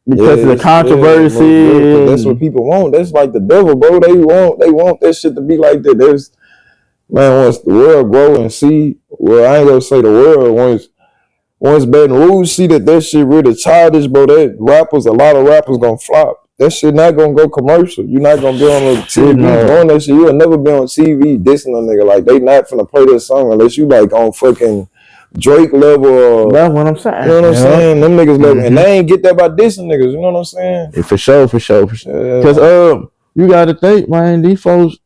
because of the controversy. That's what people want. That's like the devil, bro. They want that shit to be like that. Man, once the world grow and see, well, I ain't gonna say the world, once Baton Rouge see that shit really childish, bro, a lot of rappers gonna flop. That shit not gonna go commercial. You're not gonna be on the TV doing that shit. You'll never be on TV dissing a nigga. Like, they not finna play this song unless you like on fucking Drake level. That's what I'm saying. You know what I'm saying? Them niggas level. And they ain't get that by dissing niggas. You know what I'm saying? Yeah, for sure. Because you gotta think, man, these folks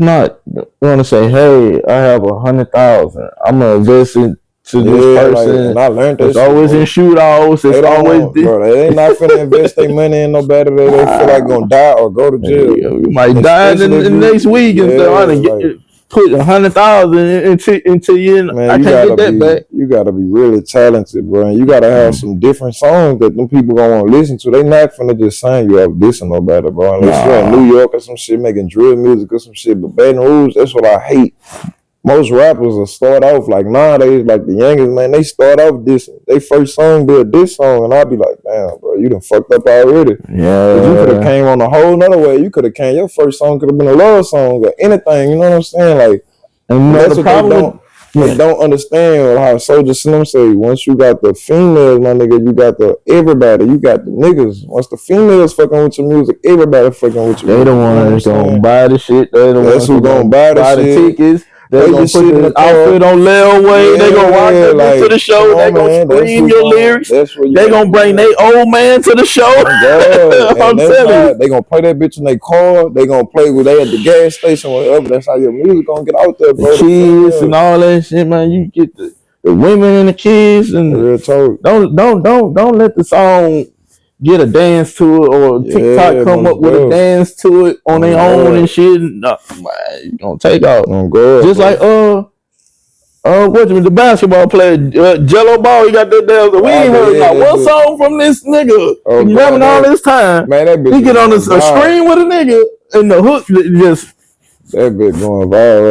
not gonna say, hey, I have 100,000. I'm gonna invest into this person. Like, and I learned that it's always in shootouts. It's always bro, they ain't not finna invest their money in nobody that they feel like gonna die or go to jail. You might die in the next week and stuff. Put 100,000 into you. Man, I can't get that back. You gotta be really talented, bro. And you gotta have some different songs that them people gonna want to listen to. They not finna just sign you up dissing nobody, bro. Unless you're in New York or some shit making drill music or some shit. But Baton Rouge, that's what I hate. Most rappers will start off like nowadays, like the youngest, man, they start off dissing. They first song be a diss song, and I'll be like, damn, bro, you done fucked up already. Yeah. You could have came on a whole nother way. You could have came, your first song could have been a love song or anything, you know what I'm saying? Like, and that's the problem. They don't understand how Soulja Slim say, once you got the females, my nigga, you got the everybody, you got the niggas. Once the females fucking with your music, everybody fucking with your music. They the ones gonna buy the shit. They the ones who gonna buy the tickets. They gonna put the outfit on layaway. They gonna walk into the show. They gonna scream your lyrics. They gonna bring their old man to the show. I'm telling you. They gonna play that bitch in their car. They gonna play with they at the gas station, whatever. That's how your music gonna get out there, bro. The kids and all that shit, man. You get the women and the kids and real talk. Don't let the song get a dance to it, or TikTok come up with a dance to it on their own and shit. No, man, you gonna take off. Just like the basketball player, Jello Ball, he got that damn. We ain't heard not one song from this nigga. You having all this time. Man, that bitch he get on a screen with a nigga and the hook just. That bitch going viral.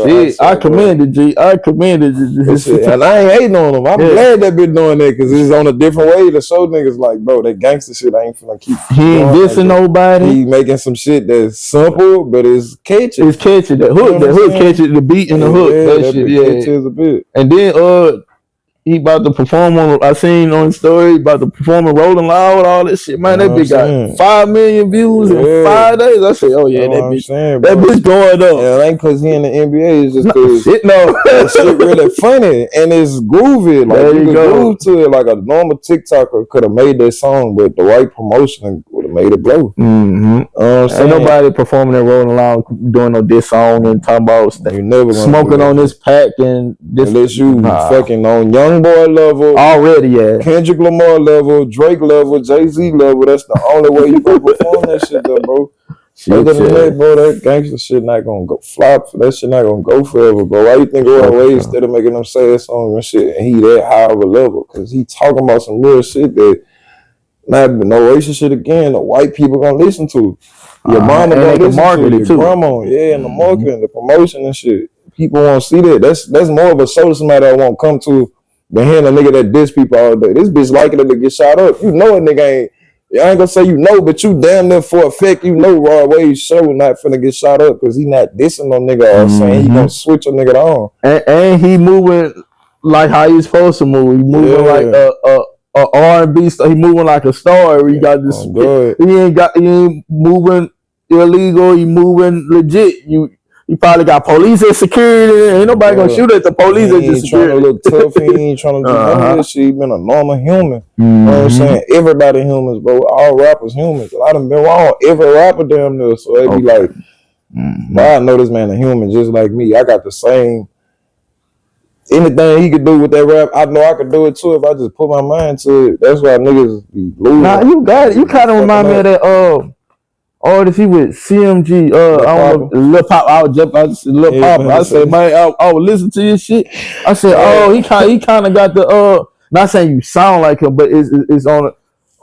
Hey, shit, I commended G. I commended you. And I ain't hating on him. I'm glad that bitch doing that, because it's on a different way to show niggas like, bro, that gangster shit I ain't finna keep. He ain't dissing nobody. He making some shit that's simple, but it's catchy. It's catchy. That hook catchy. The beat and the hook. That shit, catchy as a bit. And then he about to perform on. I seen on his story about to perform in Rolling Loud, all this shit. Man, that bitch got 5 million views in 5 days. I say, oh yeah, that bitch going up. Yeah, it ain't because he in the NBA. It's just because no. That shit really funny and it's groovy. Like you can groove to it. Like a normal TikToker could have made that song, but the right promotion would have made it blow. Ain't nobody performing in Rolling Loud doing no diss song and talking about smoking on this pack and this. Unless you fucking on Young Boy level already, Kendrick Lamar level, Drake level, Jay-Z level. That's the only way you can perform that shit though, bro. Other than that, bro, that gangster shit not gonna go flop. That shit not gonna go forever, bro. Why you think away instead of making them sad songs and shit, and he that high of a level? Cause he talking about some real shit that not no racist shit again. The white people gonna listen to. Your mama gonna listen to your grandma. Yeah, and the marketing, the promotion and shit. People want to see that. That's more of a show to somebody that won't come to than hearing a nigga that diss people all day. This bitch liking it to get shot up. You know a nigga ain't. I ain't gonna say you know, but you damn near for a fact you know Raw Wade's show not finna get shot up because he not dissing no nigga or saying he gonna switch a nigga on. And he moving like how he's supposed to move. He moving like a R&B star. He moving like a star. He got this. He ain't moving illegal. He moving legit. You probably got police and security. Ain't nobody gonna shoot at the police and the security. He ain't trying to look tough. He ain't trying to do none of this shit. He been a normal human. You know what I'm saying? Everybody humans, bro. All rappers humans. A lot of them been wrong. Every rapper damn near. So they be like, I know this man a human just like me. I got the same. Anything he could do with that rap, I know I could do it too if I just put my mind to it. That's why niggas be losing. Nah, you got it. You kind of remind me of that artist he with CMG. I don't know, Lil Pop. I would jump out to Lil Pop. I said, man, I would listen to your shit. I said, he kind of got the not saying you sound like him, but it's on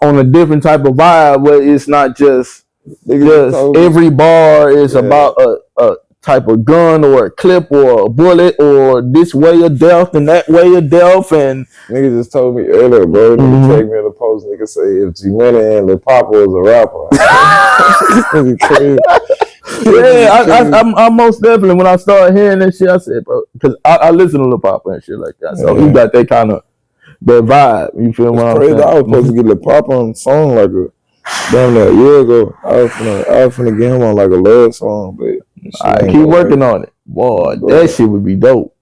a different type of vibe where it's not just every bar is about a type of gun or a clip or a bullet or this way of death and that way of death. And niggas just told me earlier, bro. Nigga take me in the post. Nigga say if G-Money and Lil Papa was a rapper. I most definitely when I started hearing that shit, I said, bro, because I listen to Lil Papa and shit like that. So he got that kind of that vibe. You feel what I'm saying? I was supposed to get Lil Papa on a song like damn that a year ago. I was finna get him on like a love song, but I keep working on it. Boy, that shit would be dope.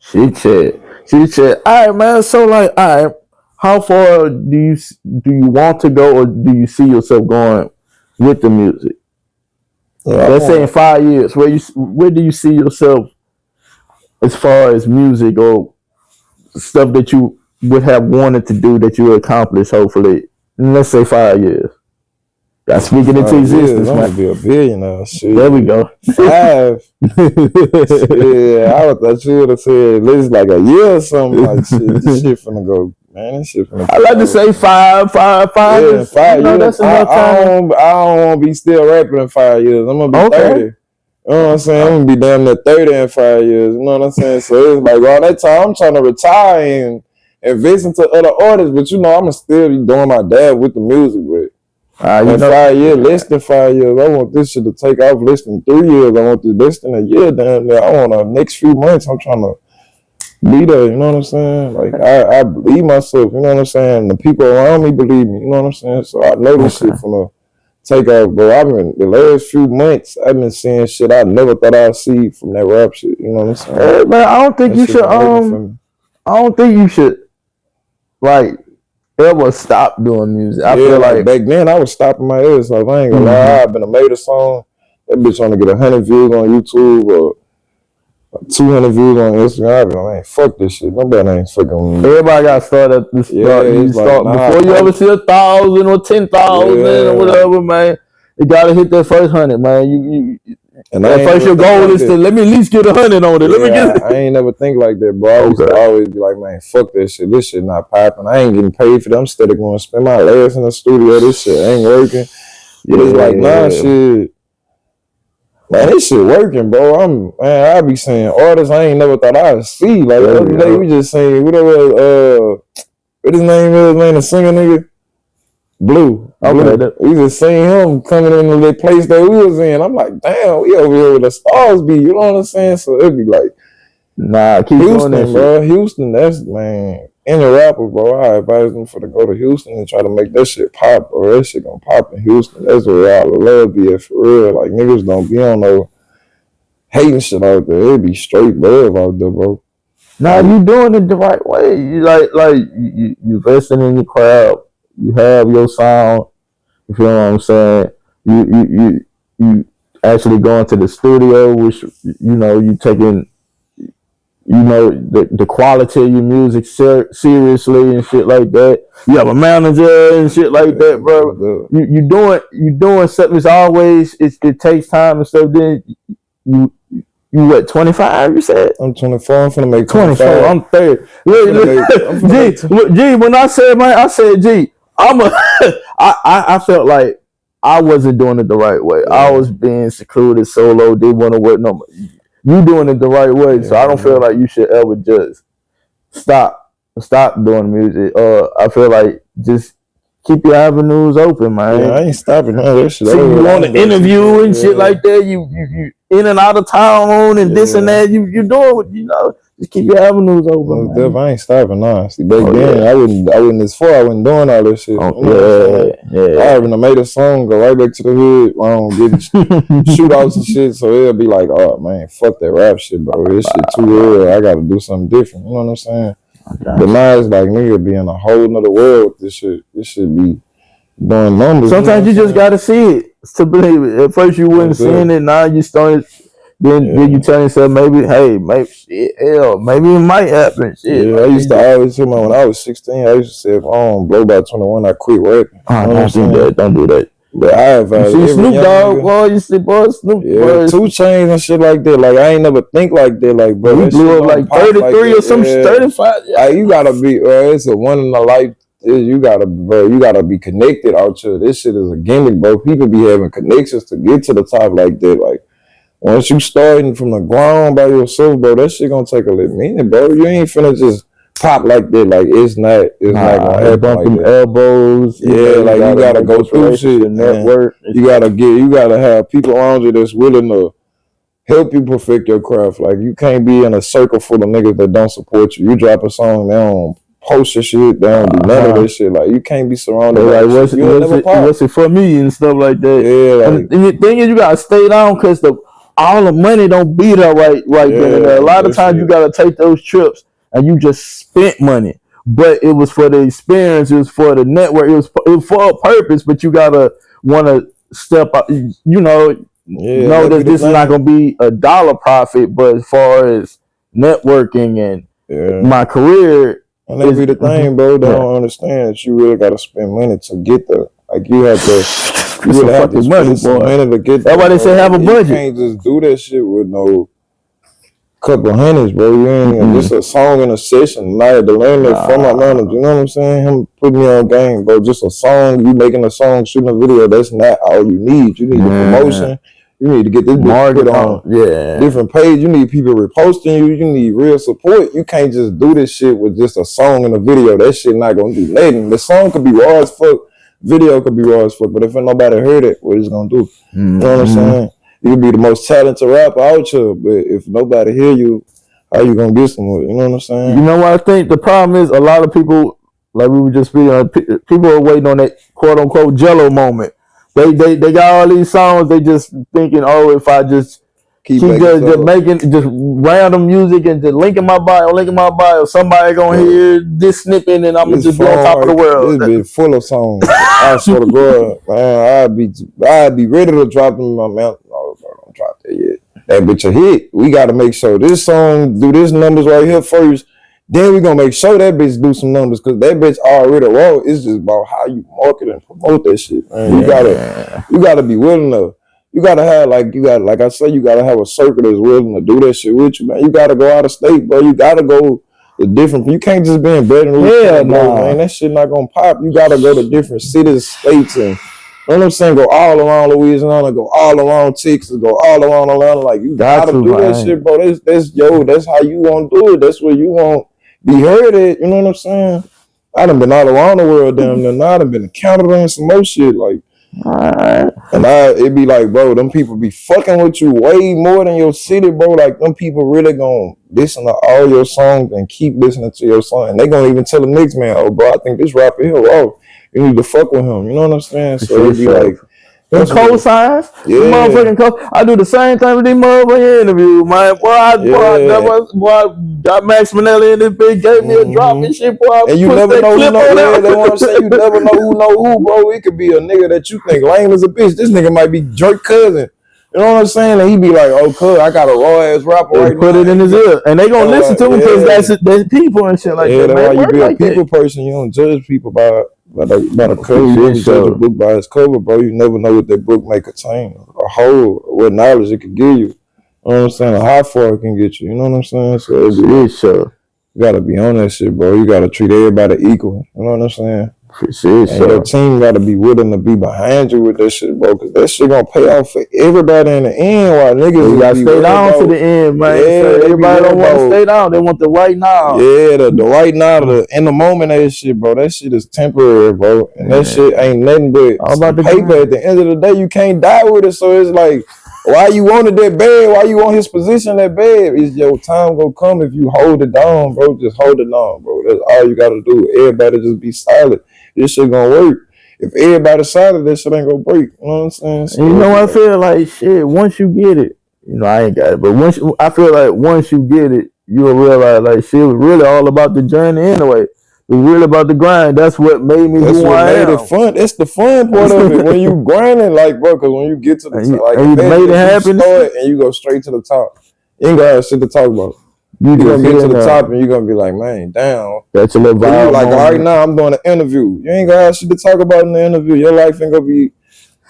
Shit said, all right, man. So like, all right, how far do you want to go, or do you see yourself going with the music? Let's say in 5 years, where do you see yourself as far as music or stuff that you would have wanted to do that you would accomplish, hopefully, let's say 5 years. Got speaking into existence, man. I'm gonna be a billionaire. Shit. There we go. 5. Yeah, I thought you would have said at least like a year or something. Like shit, this shit finna go, man. This shit finna go. I like to say 5. Yeah, 5 years. That's enough time. I don't want to be still rapping in 5 years. I'm gonna be 30. You know what I'm saying? I'm gonna be damn near 30 in 5 years. You know what I'm saying? So it's like all that time I'm trying to retire and invest into other artists, but you know I'm gonna still be doing my dad with the music with. In 5 years, less than 5 years, I want this shit to take off less than 3 years. I want this less than a year down there. I want the next few months, I'm trying to be there, you know what I'm saying? Like, I believe myself, you know what I'm saying? The people around me believe me, you know what I'm saying? So I know this shit from the take off, bro. The last few months, I've been seeing shit I never thought I'd see from that rap shit, you know what I'm saying? Hey, man, I don't think you should, like, ever stop doing music. I feel like back then I was stopping my ass off. I ain't gonna lie. I've been made a song. That bitch trying to get 100 views on YouTube or 200 views on Instagram. I be like, man, fuck this shit. Nobody ain't fucking. Everybody got started at the start. Before you ever see 1,000 or 10,000 or whatever, man. You gotta hit that first 100, man. And first your goal is to let me at least get 100 on it. I ain't never think like that, bro. I used to always be like, man, fuck that shit. This shit not popping. I ain't getting paid for that. I'm steady going to spend my last in the studio. This shit ain't working. But it's like, nah, shit. Man, this shit working, bro. I be saying artists I ain't never thought I'd see. Like the other day, we just saying whatever. What his name is, man, the singer nigga. Blue. We just seen him coming in the place that we was in. I'm like, damn, we over here with the stars be. You know what I'm saying? So it'd be like, nah, keep Houston, doing that bro. Shit. Houston, that's, man, any rapper, bro. I advise them to go to Houston and try to make that shit pop, bro. That shit gonna pop in Houston. That's where all the love be at, for real. Like, niggas don't be on no hating shit out there. It be straight love out there, bro. Nah, you doing it the right way. You like you investing in your crowd. You have your sound. You feel what I'm saying? You actually going to the studio, which you taking the quality of your music seriously and shit like that. You have a manager and shit like that, bro. You doing something. It's always it takes time and stuff. Then you You what, 25, you said? I'm 24, I'm finna make 24. I'm 30. G, when I said, man, I said, G, I felt like I wasn't doing it the right way. Yeah. I was being secluded, solo, didn't want to work no more. You doing it the right way, so I don't feel like you should ever just stop doing music. I feel like just keep your avenues open, man. Yeah, I ain't stopping none of that shit. See, you want to interview and shit like that. You in and out of town and this and that. You doing what, just keep your avenues open. Well, I ain't stopping, honestly. Back then, I wouldn't as far. I wasn't doing all this shit. I haven't made a song, go right back to the hood, get shootouts and shit. So it'll be like, oh man, fuck that rap shit, bro. This shit too real. I gotta do something different. You know what I'm saying? But now it's like nigga be in a whole nother world with this shit. This should be doing numbers. Sometimes you just gotta see it to believe it. At first you wasn't seeing it, now you started. Then you tell yourself maybe it might happen. Shit. Yeah, I used to always tell me when I was 16, I used to say if I don't blow by 21, I quit rapping. Don't do that. But I have see Snoop Dogg, boy. You see, boy, Snoop. Yeah, 2 Chainz and shit like that. Like I ain't never think like that. Like, bro, we blew up like 33 or some 35. Like, you gotta be. It's a one in a life. You gotta be connected out to this shit is a gimmick, bro. People be having connections to get to the top like that. Like once you starting from the ground by yourself, bro, that shit gonna take a little minute, bro. You ain't finna just pop like that. Like it's not gonna happen bumping like that. Elbows. Yeah, like you gotta go through shit. Network. You gotta have people around you that's willing to help you perfect your craft. Like you can't be in a circle full of niggas that don't support you. You drop a song, they don't post your shit, they don't do none of this shit. Like you can't be surrounded like what's it for me and stuff like that. Yeah, like, and the thing is you gotta stay down because all the money don't be there right then and there. A lot of times you gotta take those trips and you just spent money. But it was for the experience, it was for the network, it was for a purpose, but you gotta wanna step up, know that this is not gonna be a dollar profit, but as far as networking and my career. And that be the thing, bro. They don't understand that you really gotta spend money to get there. Like you have to you really have to spend some money to get there. That's why they say have a budget. You can't just do that shit with no couple hundreds, bro. You ain't just a song in a session. Now to learn that from my manager. You know what I'm saying? Him putting me on game, bro. Just a song, you making a song, shooting a video, that's not all you need. You need the promotion. You need to get this market on different page. You need people reposting you. You need real support. You can't just do this shit with just a song and a video. That shit not gonna do nothing. The song could be raw as fuck. Video could be raw as fuck. But if nobody heard it, what it's gonna do? You know what I'm saying? You could be the most talented rapper out here, but if nobody hear you, how you gonna get somewhere? You know what I'm saying? You know what I think? The problem is a lot of people, like we were just speaking, people are waiting on that quote unquote Jello moment. They got all these songs. They just thinking, oh, if I just keep just making just random music and just linking my bio, somebody gonna hear this snippet and I'm just be on top of the world. This bitch full of songs. I swear to God, man, I'd be ready to drop them in my mouth. No, bro, don't drop that yet. That bitch a hit. We gotta make sure this song do this numbers right here first. Then we gonna make sure that bitch do some numbers because that bitch already raw. It's just about how you market and promote that shit, man. You gotta be willing to. You gotta have like I say, you gotta have a circle that's willing to do that shit with you, man. You gotta go out of state, bro. You gotta go to different. You can't just be in Baton Rouge, man. That shit not gonna pop. You gotta go to different cities, states, and you know what I'm saying. Go all around Louisiana, go all around Texas, go all around Atlanta. Like you gotta do that shit, bro. That's how you gonna do it. That's where you won't be heard at. You know what I'm saying? I done been all around the world, damn near. I done been to Canada and some more shit, like. And it be like, bro, them people be fucking with you way more than your city, bro. Like them people really gonna listen to all your songs and keep listening to your song. And they gonna even tell the next man, oh, bro, I think this rapper here, oh, you need to fuck with him. You know what I'm saying? So it be like. Them co-signs, motherfucking I do the same thing with these motherfucking interviews, man. Boy, got Max Manelli in this bitch, gave me a drop and shit, boy. And you never know who know. That's what I'm saying. You never know who, bro. It could be a nigga that you think lame as a bitch. This nigga might be Drake cousin. You know what I'm saying? And he be like, oh, cuz, I got a raw ass rapper right now. Put it in his ear. And they gonna listen to him because that's people and shit like that. Yeah, that's why you be a people person. You don't judge people by a cover. You judge a book by its cover, bro. You never know what that book may contain, or hold, what knowledge it could give you. You You know what I'm saying? How far it can get you. You know what I'm saying? So sure. You gotta be on that shit, bro. You gotta treat everybody equal. You know what I'm saying? Sure. Your team gotta be willing to be behind you with that shit, bro. Cause that shit gonna pay off for everybody in the end. While niggas you gotta stay down to the end, man. Yeah, so everybody don't want to stay down. They want the right now. Yeah, the right now, in the moment of that shit, bro. That shit is temporary, bro. And that shit ain't nothing but all about the paper. At the end of the day, you can't die with it. So it's like, why you wanted that bad? Why you want his position that bad? Is your time gonna come if you hold it down, bro? Just hold it down, bro. That's all you gotta do. Everybody just be silent. This shit gonna work. If everybody's silent, this shit ain't gonna break. You know what I'm saying? So you know, I feel like shit. Once you get it, you know, I ain't got it, but I feel like once you get it, you'll realize like shit was really all about the journey anyway. It was really about the grind. That's what made me who I am. It fun. That's the fun part of it. When you grinding, like, bro, because when you get to the top, like, and you made it happen, and you go straight to the top, you ain't got shit to talk about. You're gonna get to the top and you're gonna be like, man, damn. That's a little vibe. Like, right now, I'm doing an interview. You ain't gonna have shit to talk about in the interview. Your life ain't gonna be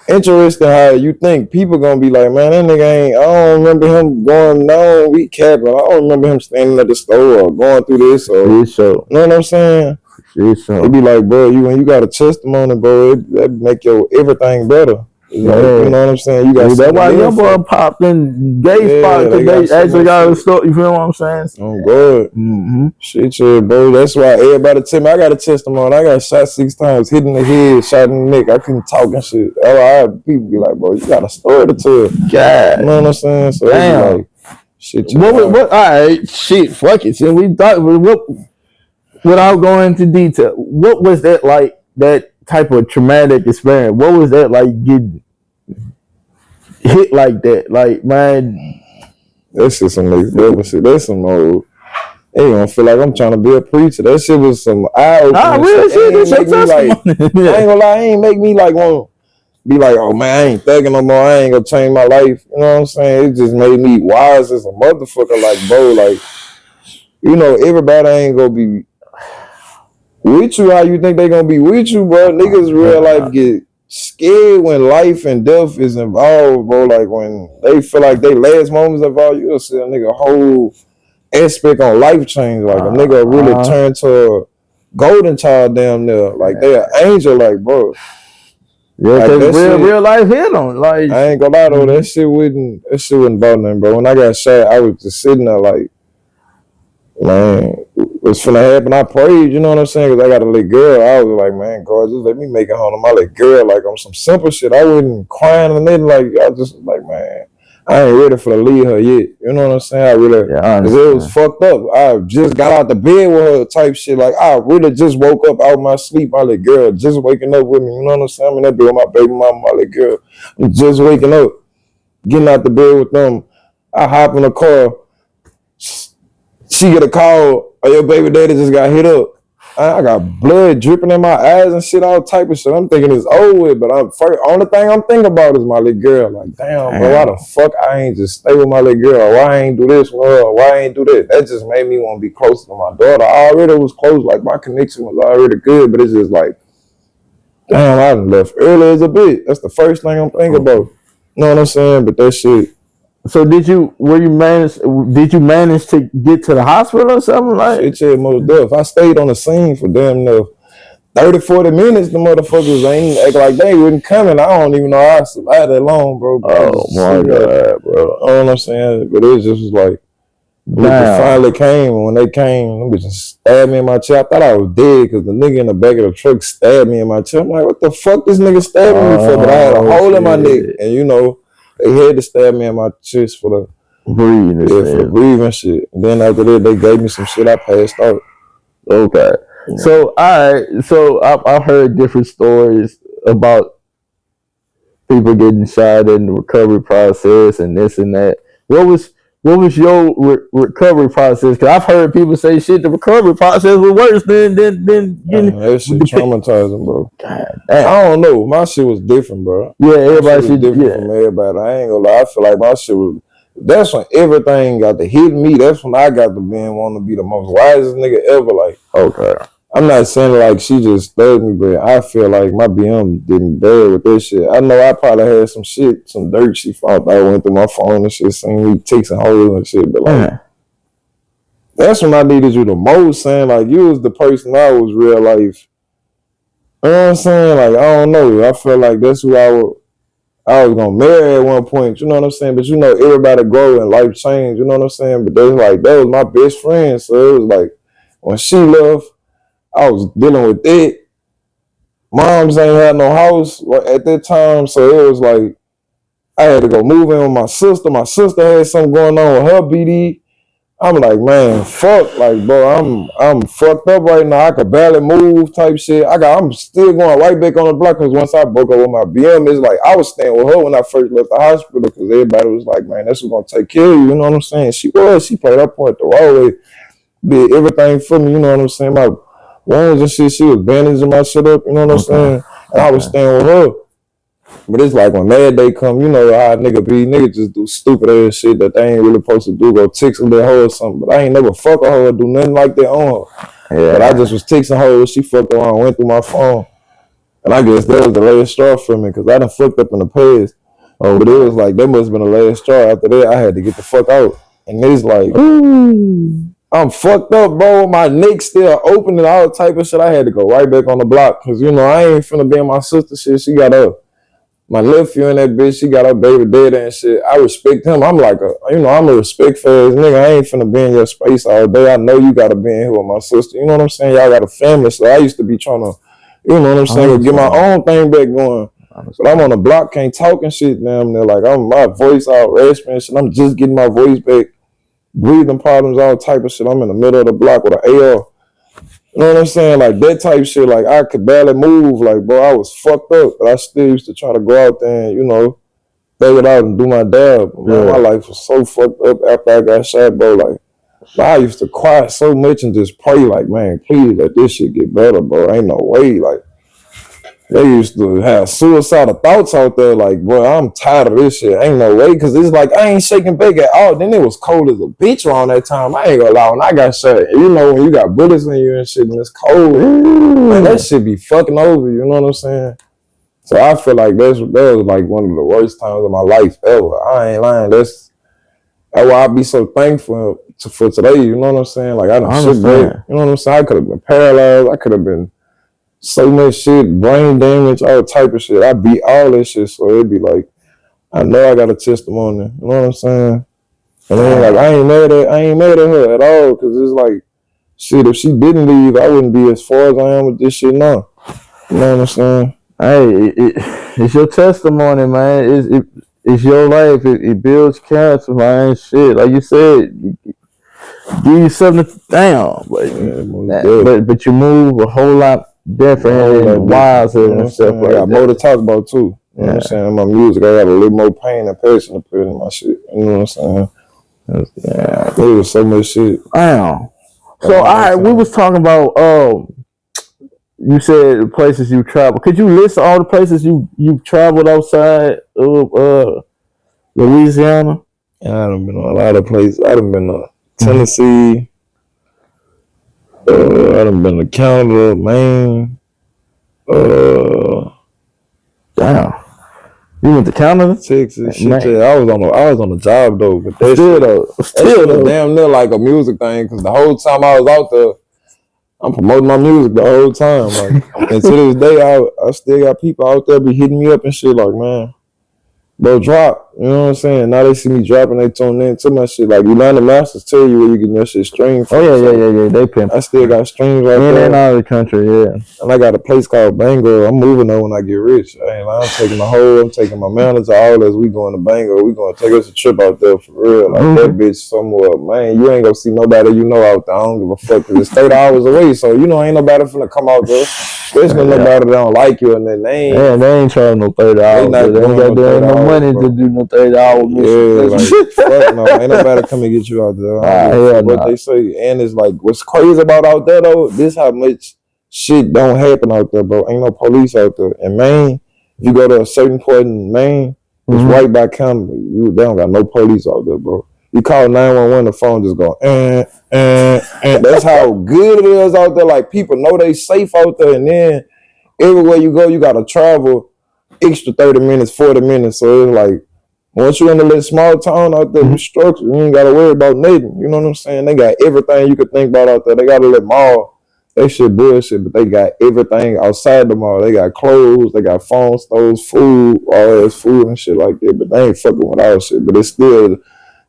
interesting how you think. People gonna be like, man, that nigga ain't, I don't remember him going down, we capping. I don't remember him standing at the store or going through this or, you know what I'm saying? It be like, bro, when you got a testimony, bro, that make your everything better. Like, you know what I'm saying? You got that's why your boy popped in gay spot because they actually got a store. You feel what I'm saying? Oh, good. Shit, yeah, bro. That's why everybody tell me I got a testimony. I got shot 6 times, hit in the head, shot in the neck. I couldn't talk and shit. People be like, bro, you got a story to tell. God, you know what I'm saying? So damn. Like, shit. What? All right, shit. Fuck it. So we thought without going into detail, what was that like? That type of traumatic experience. What was that like getting hit like that? Like, man, that's just some next level shit. That's some old. They don't feel like I'm trying to be a preacher. That shit was some eye-opening real shit. I ain't gonna lie, ain't make me like want to be like, oh man, I ain't thugging no more. I ain't gonna change my life. You know what I'm saying? It just made me wise as a motherfucker. Like, bro, like, you know, everybody ain't gonna be with you how you think they gonna be with you, bro. Niggas real life get scared when life and death is involved, bro. Like when they feel like they last moments involved, you'll see a nigga whole aspect on life change. Like a nigga really turn to a golden child damn near. Like they an angel, like, bro. Yeah, like real life hit on. Like, I ain't gonna lie though, that shit wasn't about nothing, bro. When I got shot, I was just sitting there like, man, what's finna happen? I prayed, you know what I'm saying? Because I got a little girl. I was like, man, God, just let me make it home to my little girl. Like, on some simple shit. I wasn't crying or nothing. Like, I just like, man, I ain't ready for to leave her yet. You know what I'm saying? I really, because it was fucked up. I just got out the bed with her type shit. Like, I really just woke up out of my sleep. My little girl just waking up with me. You know what I'm saying? I'm in that bed with my baby mama, my little girl. I'm just waking up, getting out the bed with them. I hop in the car. She get a call, oh, your baby daddy just got hit up. I got blood dripping in my eyes and shit, all type of shit. I'm thinking it's over with, but only thing I'm thinking about is my little girl. Like, damn, bro, why the fuck I ain't just stay with my little girl? Why I ain't do this? Why I ain't do that? That just made me want to be close to my daughter. I already was close, like my connection was already good, but it's just like, damn, I done left early as a bitch. That's the first thing I'm thinking about. You know what I'm saying? But that shit. So did you manage to get to the hospital or something like? Shit, yeah, most deaf. I stayed on the scene for damn near 30, 40 minutes. The motherfuckers ain't act like they wasn't coming. I don't even know how I survived that long, bro. Oh my God, bro. You know what I'm saying? But it just was like, they finally came, and when they came, them bitches stabbed me in my chest. I thought I was dead because the nigga in the back of the truck stabbed me in my chest. I'm like, what the fuck this nigga stabbing me for? But I had a hole in my neck, and you know, they had to stab me in my chest for the breathing shit. And then after that, they gave me some shit. I passed out. Okay. Yeah. So, all right. So, I've heard different stories about people getting shot in the recovery process and this and that. What was your recovery process? Because I've heard people say shit. The recovery process was worse than that shit traumatizing, bro. God, I don't know. My shit was different, bro. Yeah, everybody shit different from everybody. I ain't gonna lie. I feel like my shit was. That's when everything got to hit me. That's when I got to want to be the most wisest nigga ever. Like, okay, I'm not saying like she just thugged me, but I feel like my BM didn't bad with that shit. I know I probably had some shit, some dirt she found. I went through my phone and shit, seen me texting hoes and shit, but like, that's when I needed you the most, saying like, you was the person I was real life. You know what I'm saying? Like, I don't know. I feel like that's who I was gonna marry at one point, you know what I'm saying? But you know, everybody grow and life change, you know what I'm saying? But that was my best friend. So it was like, when she left, I was dealing with it. Moms ain't had no house at that time, so it was like I had to go move in with my sister. My sister had something going on with her BD. I'm like, man, fuck, like, bro, I'm fucked up right now. I could barely move, type shit. I'm still going right back on the block because once I broke up with my BM, it's like I was staying with her when I first left the hospital because everybody was like, man, that's what's gonna take care of you. You know what I'm saying? She played her part the right way, did everything for me. You know what I'm saying? My loans and shit, she was bandaging my shit up. You know what I'm saying? And I was staying with her. But it's like when mad day come, you know how nigga just do stupid ass shit that they ain't really supposed to do, go texting that hoe or something. But I ain't never fuck a hoe or do nothing like that on her. Yeah. But I just was texting her, she fucked around, went through my phone. And I guess that was the last straw for me, because I done fucked up in the past. But it was like, that must have been the last straw. After that, I had to get the fuck out. And it's like, I'm fucked up, bro. My neck still open and all type of shit. I had to go right back on the block, because, you know, I ain't finna be in my sister shit. She got up. My nephew and that bitch, she got her baby daddy and shit. I respect him. I'm like I'm a respectful ass nigga. I ain't finna be in your space all day. I know you gotta be in here with my sister. You know what I'm saying? Y'all got a family, so I used to be trying to, you know what I'm saying, get my own thing back going. But I'm on the block, can't talk and shit now. And they're like, my voice all raspy and shit. I'm just getting my voice back. Breathing problems, all type of shit. I'm in the middle of the block with an AR. You know what I'm saying? Like that type of shit, like I could barely move. Like, bro, I was fucked up. But I still used to try to go out there and, you know, throw it out and do my dab. Man, my life was so fucked up after I got shot, bro. Like, I used to cry so much and just pray, like, man, please let this shit get better, bro. Ain't no way. Like, they used to have suicidal thoughts out there, like, bro, I'm tired of this shit. Ain't no way, because it's like, I ain't shaking back at all. Then it was cold as a bitch around that time. I ain't gonna lie, when I got shot, you know, when you got bullets in you and shit and it's cold, man, that shit be fucking over, you know what I'm saying? So I feel like that was like one of the worst times of my life ever. I ain't lying. That's why I be so thankful for today, you know what I'm saying? Like, I done shit back, you know what I'm saying? I could have been paralyzed. I could have been so much shit, brain damage, all type of shit. I beat all that shit, so it'd be like, I know I got a testimony. You know what I'm saying? And then like I ain't mad at her at all, because it's like, shit, if she didn't leave, I wouldn't be as far as I am with this shit now. You know what I'm saying? Hey, it's your testimony, man. It's your life. It builds character, man. Shit, like you said, give you something to down, but you move a whole lot different and wiser and stuff like that. I got more to talk about too. You know what I'm saying? My music, I got a little more pain and passion to put in my shit. You know what I'm saying? Yeah, there was so much shit. Damn. So, all right, we was talking about, you said the places you traveled. Could you list all the places you've traveled outside of Louisiana? Yeah, I done been a lot of places. I done been to Tennessee. I done been to Canada, Maine. Damn. You went to Canada? Texas, shit. Yeah, I was on the job though, but that shit was damn near like a music thing, because the whole time I was out there, I'm promoting my music the whole time. Like, and to this day, I still got people out there be hitting me up and shit like, man, bro, drop. You know what I'm saying? Now they see me dropping, they tune in to my shit. Like, United Masters tell you where you get your shit streamed from. Yeah. They pimp. I still got streams right there. And out of the country, yeah. And I got a place called Bangor. I'm moving there when I get rich. I'm taking I'm taking my manager, all as we going to Bangor. We going to take us a trip out there for real. Like, that bitch somewhere. Man, you ain't going to see nobody you know out there. I don't give a fuck, because it's 30 hours away. So, you know, ain't nobody finna come out there. Especially nobody that don't like you, and then they ain't trying no 30 hours. They ain't got no money to do no 30-hour mission. Yeah, like, fuck no. Ain't nobody come and get you out there. What they say. And it's like, what's crazy about out there, though, this how much shit don't happen out there, bro. Ain't no police out there. In Maine, if you go to a certain point in Maine, it's right by Canada. They don't got no police out there, bro. You call 911, the phone just go, and that's how good it is out there. Like, people know they safe out there, and then everywhere you go, you gotta travel extra 30 minutes, 40 minutes. So it's like, once you're in a little small town out there, you structured, you ain't gotta worry about nothing. You know what I'm saying? They got everything you could think about out there. They got a little mall. They shit bullshit, but they got everything outside the mall. They got clothes, they got phone stores, food, all this food and shit like that. But they ain't fucking with our shit. But it's still,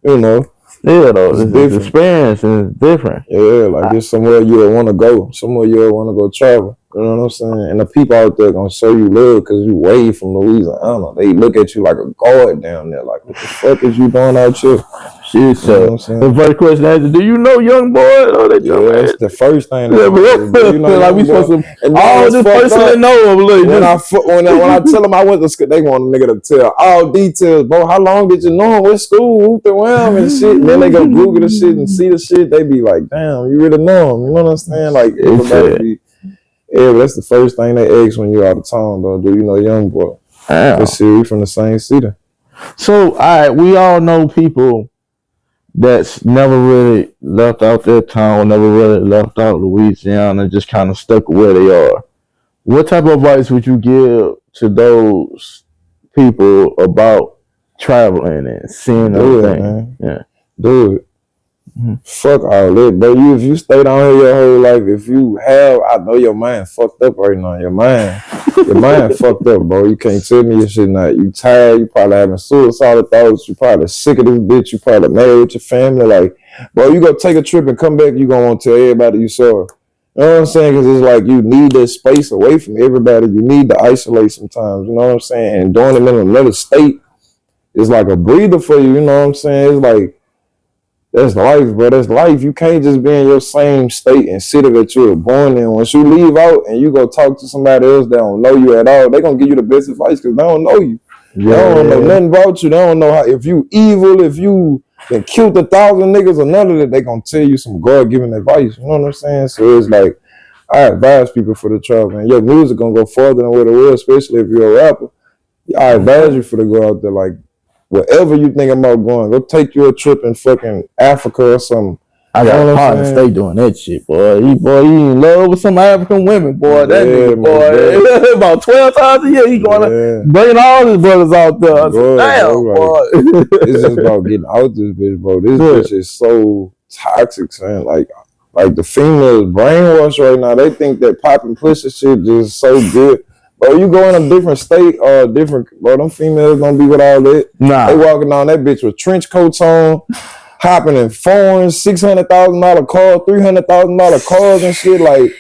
you know, yeah, though, it's experience and it's different. Yeah, like it's somewhere you would want to go, somewhere you would want to go travel. You know what I'm saying? And the people out there gonna show you love because you way from Louisiana. They look at you like a god down there. Like, what the fuck is you doing out here? Shit, so the first question I asked, do you know young boy? Oh, that's the first thing. You know, like we supposed to. All this person they know of. Look, when I tell them I went to school, they want a nigga to tell all details, bro. How long did you know him? What school? Who the wham and shit? And then they go Google the shit and see the shit. They be like, damn, you really know him. You know what I'm saying? Like, everybody be. Yeah, but that's the first thing they ask when you're out of town, though. Do you know young boy? Let's see, we from the same city. So, all right, we all know people that's never really left out their town, never really left out Louisiana, just kind of stuck where they are. What type of advice would you give to those people about traveling and seeing everything? Man. Yeah, do it. Fuck all that, bro. If you stay down here your whole life, if you have, I know your mind fucked up right now. Your mind fucked up, bro. You can't tell me your shit not. You tired. You probably having suicidal thoughts. You probably sick of this bitch. You probably married with your family. Like, bro, you go take a trip and come back. You gonna want to tell everybody you saw her. You know what I'm saying? Because it's like you need that space away from everybody. You need to isolate sometimes. You know what I'm saying? And doing it in another state is like a breather for you. You know what I'm saying? It's like, that's life, bro. That's life. You can't just be in your same state and city that you were born in. Once you leave out and you go talk to somebody else that don't know you at all, they gonna give you the best advice because they don't know you. Yeah. They don't know nothing about you. They don't know how, if you evil, if you been killed 1,000 niggas or none of that, they gonna tell you some God-given advice. You know what I'm saying? So it's like, I advise people for the travel, and your music gonna go farther than what it will, especially if you're a rapper. I advise you for to go out there, like, wherever you think about going, go take you a trip in fucking Africa or something. I got a partner stay doing that shit, boy. He in love with some African women, boy. That nigga, boy. About 12 times a year, he going bringing all his brothers out there. Damn, boy. It's just about getting out this bitch, bro. This bitch is so toxic, man. Like the females brainwashed right now. They think that popping pussy shit just so good. Bro, you go in a different state or bro, them females gonna be with all that. Nah. They walking down that bitch with trench coats on, hopping in foreign $600,000 cars, $300,000 cars and shit. Like,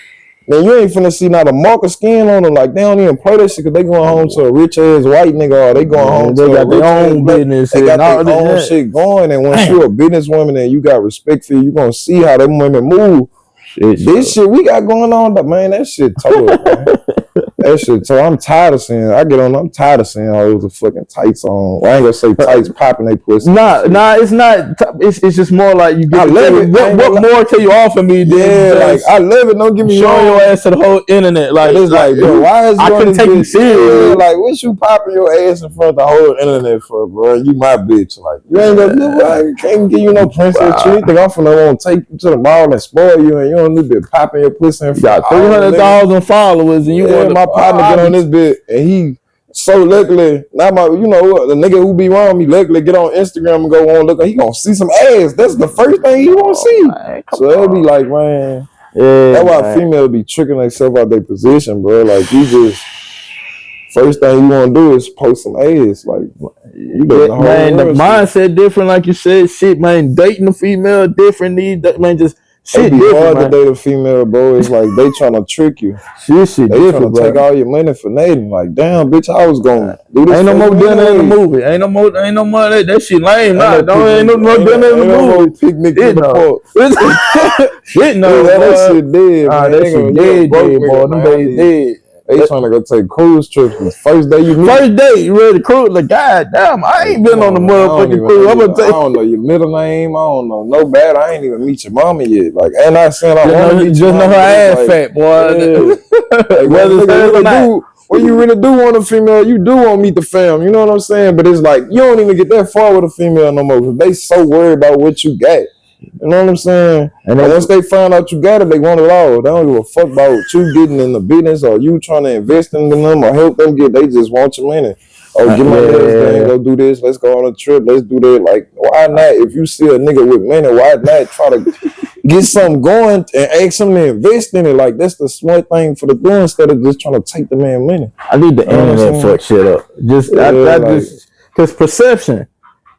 man, you ain't finna see not a mark of skin on them. Like, they don't even play that shit because they going home to a rich ass white nigga or they going home to got their own business. They got their own shit going. And once you a businesswoman and you got respect for you gonna see how them women move. This shit we got going on, but man, that shit total, man. That shit, so I'm tired of seeing. I'm tired of seeing all those fucking tights on. Well, I ain't gonna say tights popping they pussy. Nah, it's not. It's just more like you get. I love it. What more can you offer me? Than like I love it. Don't give me showing your ass to the whole internet. Like it's like, bro, why is I couldn't take you serious? Like, what you popping your ass in front of the whole internet for, bro? You my bitch. Like, you ain't gonna I can't give you no princess treat. Think I'm finna want to take you to the mall and spoil you, and you don't need to be popping your pussy in front. Got 300,000 followers, and you want my partner get on this bit, and he so luckily, now the nigga who be around me luckily get on Instagram and go on look, he gonna see some ass. That's the first thing he wanna see. Man, so it'll be like, man, that's why females be tricking themselves out their position, bro. Like, you just first thing you wanna do is post some ass. Like, you man, the mindset different, like you said. Shit, man, dating a female different. Man, just. It be hard to date a female, bro. It's like they trying to trick you. Shit, they trying to take all your money for nothing. Like, damn, bitch, I was gonna do this. Ain't no more dinner in the movie. Ain't no more. That shit lame. Ain't no more dinner in the movie. Picnic in the park. Shit, no, that shit dead. That shit dead, boy. Them days dead. They trying to go take cruise trips. First day you ready to cruise. Like, God damn, I ain't been on the motherfucking cruise. I'm gonna tell you. I don't know your middle name. I don't know no bad. I ain't even meet your mama yet. Like, and I said I want to meet just know her ass fat, boy. when you really do want a female, you do want to meet the fam. You know what I'm saying? But it's like you don't even get that far with a female no more because they so worried about what you got. You know what I'm saying? And once they find out you got it, they want it all. They don't give a fuck about what you getting in the business or you trying to invest in them or help them get. They just want your money. Oh, get my thing, go do this. Let's go on a trip. Let's do that. Like, why not? If you see a nigga with money, why not try to get something going and ask him to invest in it? Like, that's the smart thing for the do instead of just trying to take the man money. I need the internet fuck shit up. Just, because perception,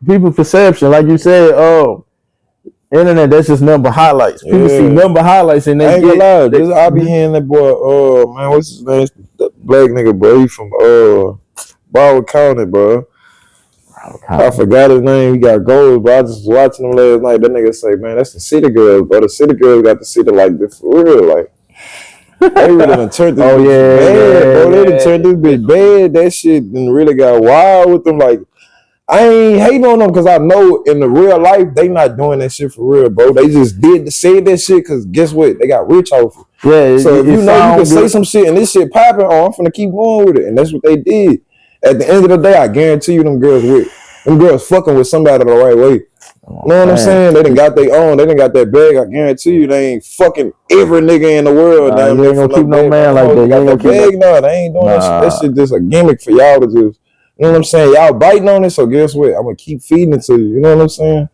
people perception, like you said, internet, that's just number highlights. People see number highlights and they I ain't gonna lie. I be hearing that boy, man, what's his name? The black nigga, bro. He from Broward County, bro. I forgot his name. He got goals, bro. I just was watching him last night. That nigga say, man, that's the city girls, bro. The city girls got the city like this for real. Like, they really done turned this bitch bad, bro. They done turned this bitch bad. That shit done really got wild with them. Like, I ain't hating on them because I know in the real life, they not doing that shit for real, bro. They just say that shit because guess what? They got rich off it. Yeah, so if you know you can say some shit and this shit popping, I'm finna keep going with it. And that's what they did. At the end of the day, I guarantee you them girls fucking with somebody the right way. You know what I'm saying? They done got their own. They done got that bag. I guarantee you they ain't fucking every nigga in the world. You ain't gonna keep no man like that. They got that bag. No, they ain't doing that shit. That shit just a gimmick for y'all to just, you know what I'm saying? Y'all biting on it, so guess what? I'm gonna keep feeding it to you. You know what I'm saying?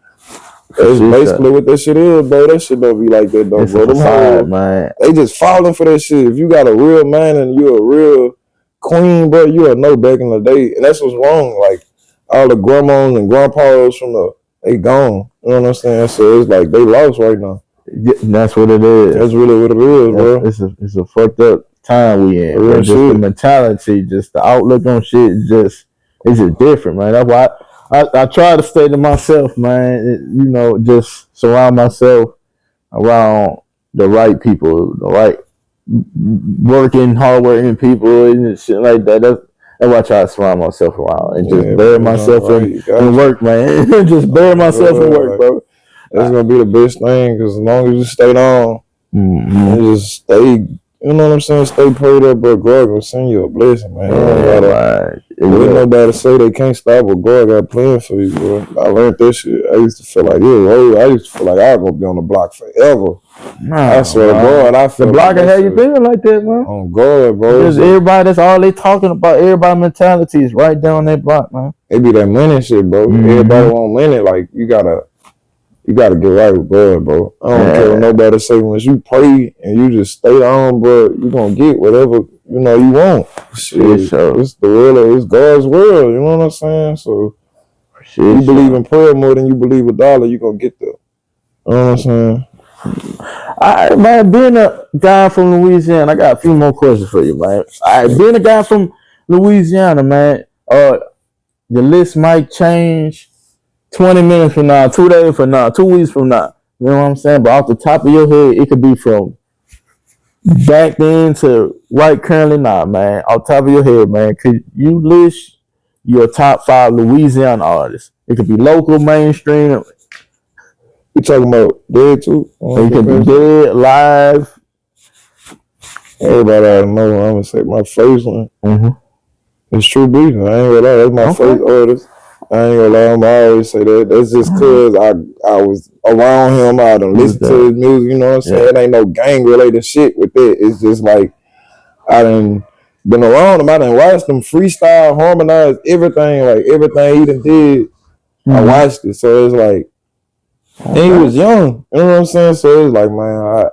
That's basically what that shit is, bro. That shit don't be like that, though, bro. Them man. They just falling for that shit. If you got a real man and you a real queen, bro, you'll know back in the day. And that's what's wrong. Like, all the grandmas and grandpas they gone. You know what I'm saying? So it's like they lost right now. Yeah, that's what it is. That's really what it is, bro. It's a fucked up time we in. Just the mentality, just the outlook on shit, it's just different, man. That's why I try to stay to myself, man. Just surround myself around the right people, the right hardworking people and shit like that. That's why I try to surround myself around and just bury myself in work, man. Just bury myself in work, bro. That's gonna be the best thing because as long as you stay on and just stay. You know what I'm saying? Stay prayed up, bro. God will send you a blessing, man. Ain't nobody say they can't stop what God got planned for you, bro. I learned that shit. I used to feel like, I used to feel like I was gonna be on the block forever. I swear to God, I feel the block like you feeling like that, man. On God, bro. Because everybody, that's all they talking about. Everybody mentality is right down that block, man. It be that money shit, bro. Everybody want money. Like, you gotta get right with God, bro. I don't care what nobody say. Once you pray and you just stay on, bro, you gonna get whatever you want. Shit, it's the world. It's God's world. You know what I'm saying? So, you believe in prayer more than you believe with dollar, you gonna get there. You know what I'm saying? Man, being a guy from Louisiana, I got a few more questions for you, man. Being a guy from Louisiana, man, your list might change 20 minutes from now, 2 days from now, 2 weeks from now. You know what I'm saying? But off the top of your head, it could be from back then to right currently now, man. Off the top of your head, man, could you list your top 5 Louisiana artists? It could be local, mainstream. We talking about dead too? It could be dead, live. Everybody already know. I'm gonna say my first one. It's True Beating. I ain't gonna lie. That's my first artist. I ain't gonna lie. I always say that. That's just cause I was around him. I done listened to his music. You know what I'm saying? It ain't no gang related shit with it. It's just like I done been around him. I done watched him freestyle, harmonize everything. Like everything he done did, I watched it. So it's like. And he was young, you know what I'm saying? So it's like, man,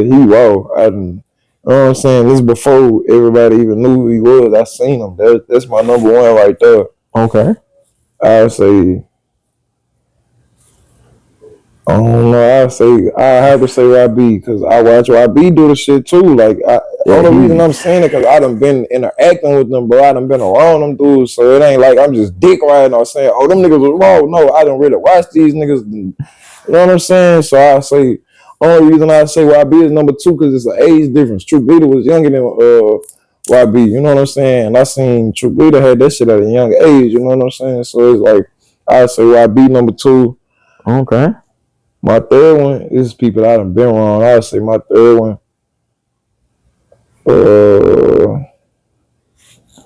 he wow. You know what I'm saying? This before everybody even knew who he was. I seen him. That's my number one right there. Okay. I say, I don't know. I have to say YB because I watch YB do the shit too. Like, the only reason I'm saying it because I done been interacting with them, bro. I done been around them dudes, so it ain't like I'm just dick riding or saying, oh, them niggas was wrong. No, I done really watch these niggas. You know what I'm saying? So I say, only reason I say YB is number 2 because it's an age difference. True Bleeder was younger than YB. You know what I'm saying? And I seen True Bleeder had that shit at a young age. You know what I'm saying? So it's like I say YB number 2. Okay. My third one is people I done been around. I would say my third one.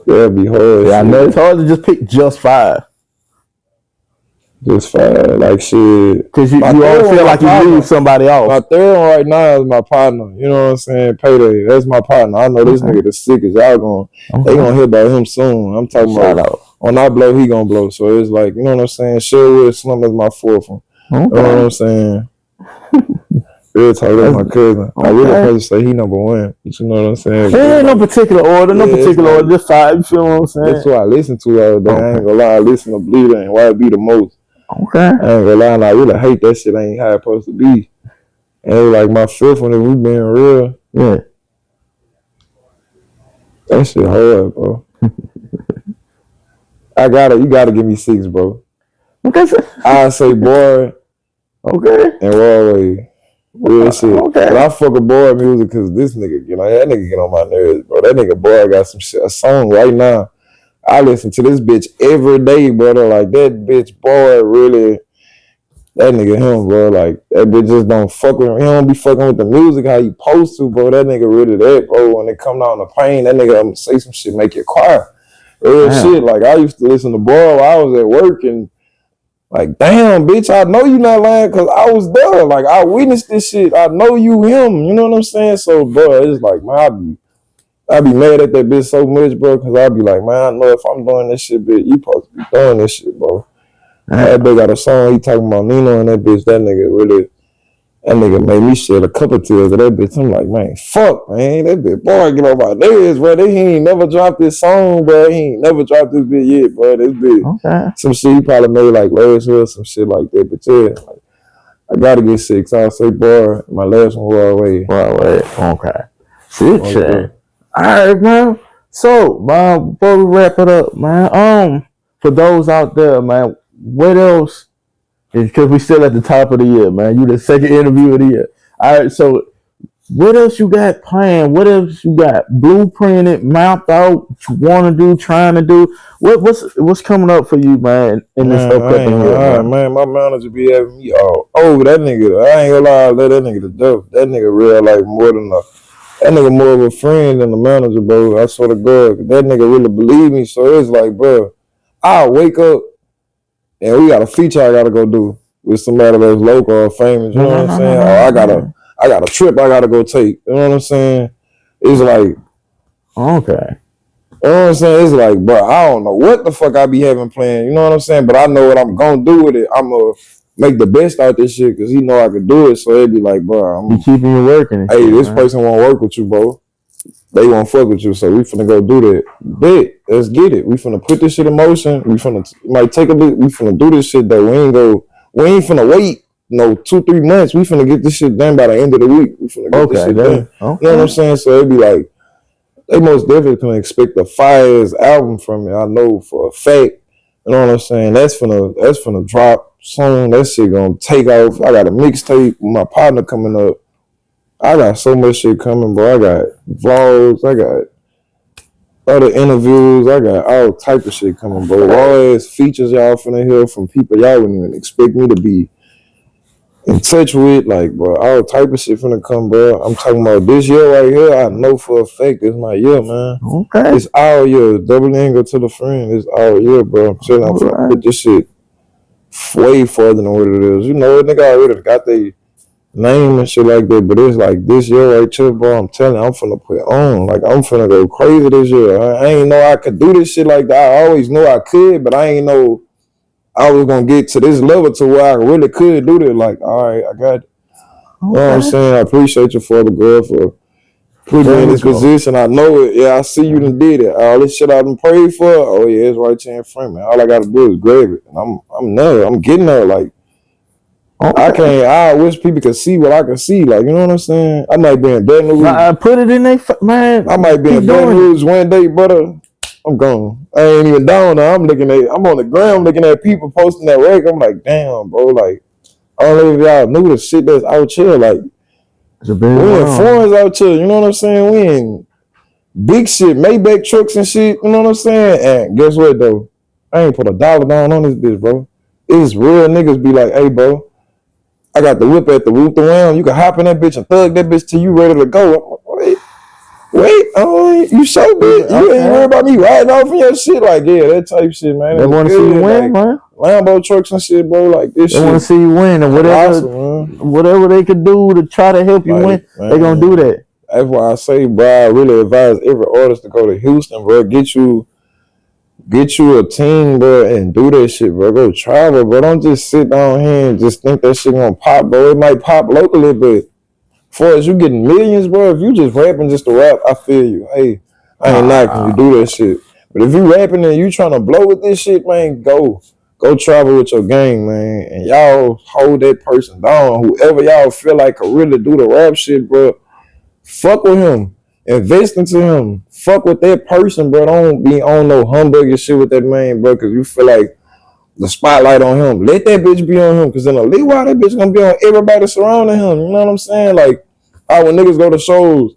That'd be hard. Yeah, I know it's hard to just pick just 5. Just 5, like shit. Cause you always feel like you lose somebody else. My third one right now is my partner. You know what I'm saying? Payday. That's my partner. I know this nigga the sickest. Y'all they gonna hear about him soon. I'm talking about when I blow, he gonna blow. So it's like, you know what I'm saying? Sherwood Slum is my 4th one. You know what I'm saying? Real talk, that's my cousin. I really supposed to say he number 1. You know what I'm saying? There ain't no particular order, order. Just 5. You feel what I'm saying? That's what I listen to all day. I ain't gonna lie. I listen to Bleeder and YB the most. Okay. I ain't gonna lie, and I really hate that shit. Ain't how it's supposed to be. And it was like my 5th one, if we being real. Yeah. That shit hard, bro. You gotta give me 6, bro. Okay. I say boy. Okay. And Roy. Real shit. Okay. But I fuck with boy music because this nigga, that nigga get on my nerves, bro. That nigga boy got some shit. A song right now. I listen to this bitch every day, brother. Like, that bitch, boy, really, that nigga him, bro. Like, that bitch just don't fuck with him. He don't be fucking with the music how you supposed to, bro. That nigga really that, bro. When it come down to pain, that nigga say some shit, make you cry. Real shit. Like, I used to listen to boy while I was at work and, like, damn, bitch, I know you not lying because I was there. Like, I witnessed this shit. I know you him. You know what I'm saying? So, bro, it's like, man, I be mad at that bitch so much, bro, because I be like, man, I know if I'm doing this shit, bitch, you supposed to be doing this shit, bro. That bitch got a song, he talking about Nino and that bitch, that nigga made me shed a couple tears of that bitch. I'm like, man, fuck, man, that bitch, boy, get on my nerves, bro. He ain't never dropped this song, bro. He ain't never dropped this bitch yet, bro. This bitch, some shit he probably made like last year, some shit like that, but yeah, like, I gotta get 6. I'll say, boy, my last one was away. Okay. 6, all right, man. So, man, before we wrap it up, man, for those out there, man, what else? Because we still at the top of the year, man. You the second interview of the year. All right, so what else you got planned? What else you got blueprinted, mapped out? What you want to do, trying to do? What's coming up for you, man? In this upcoming year, man. My manager be having me all over that nigga. I ain't gonna lie, I let that nigga to dope. That nigga real like more than that nigga more of a friend than the manager, bro. I swear to God, that nigga really believe me. So it's like, bro, I'll wake up and we got a feature I gotta go do with somebody that's local or famous. You know what I'm saying? Or I got a trip I gotta go take. You know what I'm saying? It's like, okay. You know what I'm saying? It's like, bro, I don't know what the fuck I be having planned. You know what I'm saying? But I know what I'm gonna do with it. I'm gonna make the best out this shit because he know I could do it. So it'd be like, bro, I'm keeping you working. Hey, this person won't work with you, bro. They won't fuck with you. So we finna go do that. Bet, let's get it. We finna put this shit in motion. We finna might take a bit. We finna do this shit though. We ain't finna wait 2-3 months. We finna get this shit done by the end of the week. We finna get this shit done. Okay. You know what I'm saying? So it'd be like, they most definitely can expect the Fires album from me. I know for a fact. You know what I'm saying? That's finna drop soon. That shit gonna take off. I got a mixtape with my partner coming up. I got so much shit coming, bro. I got vlogs. I got other interviews. I got all type of shit coming, bro. All ass features y'all finna hear from people y'all wouldn't even expect me to be in touch with. Like, bro, all type of shit finna come, bro. I'm talking about this year right here. I know for a fact it's my year, man. Okay. It's our year. Double angle to the friend. It's our year, bro. I'm telling you, I'm finna put this shit way further than what it is. You know, nigga already got they name and shit like that, but it's like this year right here, bro. I'm telling you, I'm finna put on. Like, I'm finna go crazy this year. I ain't know I could do this shit like that. I always knew I could, but I ain't know I was gonna get to this level to where I really could do this. Like, all right, I got it. You know what I'm saying? I appreciate you for the girl for putting me in this position. I know it. Yeah, I see you done did it. All this shit I done prayed for, oh yeah, it's right here in front of me. All I gotta do is grab it. And I'm there. I'm getting there. Like, I wish people could see what I can see. Like, you know what I'm saying? I might be in Baton Rouge. I put it in there, man. I might be in Baton Rouge one day, brother. I'm gone. I ain't even down there. I'm on the ground looking at people posting that rec. I'm like, damn, bro. Like, I don't know if y'all knew the shit that's out here. Like, we in foreigns out here. You know what I'm saying? We in big shit, Maybach trucks and shit. You know what I'm saying? And guess what, though? I ain't put $1 down on this bitch, bro. It's real niggas be like, hey, bro, I got the whip at the root around. You can hop in that bitch and thug that bitch till you ready to go. Wait, you so good. You ain't worried about me riding off in your shit like that type shit, man. They want to see you win, man. Lambo trucks and shit, bro. Like this shit. They want to see you win, and whatever they could do to try to help you win, they gonna do that. That's why I say, bro, I really advise every artist to go to Houston, bro. Get you a team, bro, and do that shit, bro. Go travel, bro. Don't just sit down here and just think that shit gonna pop, bro. It might pop locally, but as far as you getting millions, bro, if you just rapping just to rap, I feel you. Hey, I ain't knocking you do that shit. But if you rapping and you trying to blow with this shit, man, go travel with your gang, man. And y'all hold that person down. Whoever y'all feel like could really do the rap shit, bro, fuck with him. Invest into him. Fuck with that person, bro. Don't be on no humbucker shit with that man, bro, because you feel like the spotlight on him. Let that bitch be on him, because in a little while, that bitch gonna be on everybody surrounding him. You know what I'm saying? Like, when niggas go to shows,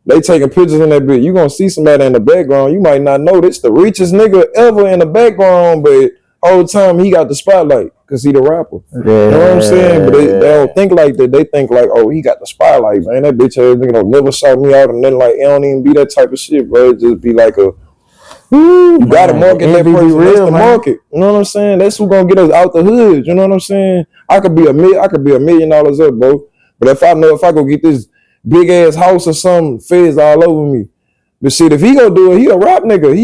they taking pictures in that bitch. You gonna see somebody in the background. You might not know this the richest nigga ever in the background, but all the time he got the spotlight because he the rapper. Yeah. You know what I'm saying? But they don't think like that. They think like, oh, he got the spotlight, man. That bitch ass nigga don't never shout me out, and then like it don't even be that type of shit, bro. It just be like you gotta market that person. Real, that's the market. You know what I'm saying? That's who gonna get us out the hood. You know what I'm saying? I could be $1 million up, bro. But if I go get this big ass house or something, feds all over me. But shit, if he go do it, he a rap nigga.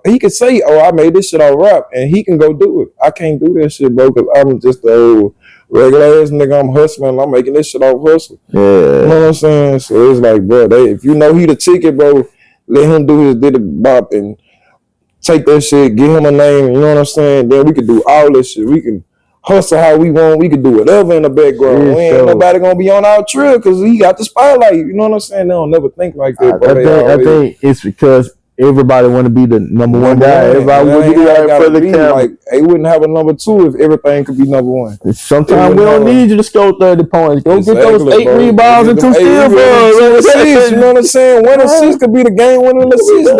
He could say, oh, I made this shit on rap, and he can go do it. I can't do that shit, bro, because I'm just a old regular ass nigga. I'm hustling. I'm making this shit off hustle. Yeah. You know what I'm saying? So it's like, bro, if you know he the ticket, bro, let him do his diddy bop and take that shit, give him a name. You know what I'm saying? Then we can do all this shit. We can hustle how we want. We can do whatever in the background. Yeah, ain't nobody gonna be on our trail because he got the spotlight. You know what I'm saying? They don't never think like that. I think it's because everybody want to be the number one guy. Everybody want to be right for the camera. Like, they wouldn't have a number 2 if everything could be number 1. Sometimes we don't need you to score 30 points. Go get those 8 rebounds and 2 steals. You know what I'm saying? 1 assist could be the game winning assist.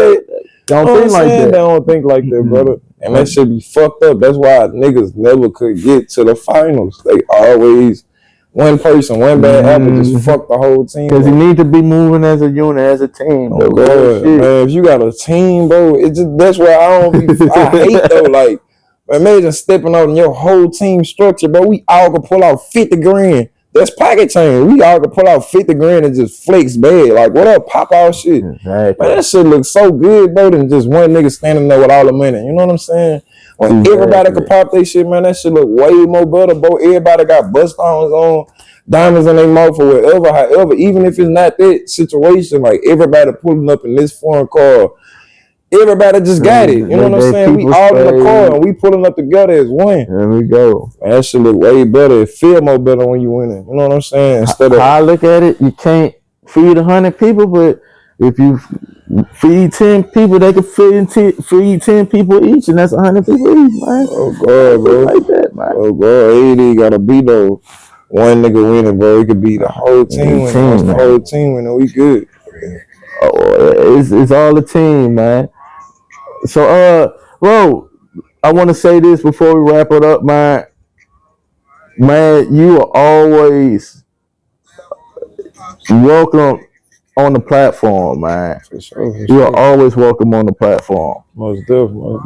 Don't think like that. They don't think like that, brother. And that shit be fucked up. That's why niggas never could get to the finals. They always one person, one bad apple just fuck the whole team. Because you need to be moving as a unit, as a team. Oh God, man! If you got a team, bro, that's why I don't be. I hate though. Like, imagine stepping out in your whole team structure, bro. We all can pull out 50 grand. That's pocket change. We all can pull out 50 grand and just flex bad. Like, what up, pop out shit. Exactly. Man, that shit looks so good, bro, than just one nigga standing there with all the money. You know what I'm saying? When everybody could pop their shit, man, that shit look way more better, bro. Everybody got bust on, diamonds in their mouth or whatever. However, even if it's not that situation, like everybody pulling up in this foreign car, everybody just got it. You know what I'm saying? We all in the car and we pulling up together as one. There we go. Man, that shit look way better. It feel more better when you winning. You know what I'm saying? Instead of how I look at it, you can't feed 100 people, but if you feed 10 people, they can feed 10 people each, and that's 100 people each, man. Oh God, bro. Like that, man. Oh God, AD gotta be though. One nigga winning, bro. It could be the whole team winning. Once the whole team winning, we good. Oh, it's all the team, man. So, bro, I want to say this before we wrap it up, man. Man, you are always welcome on the platform, man. For sure. You are always welcome on the platform. Most definitely.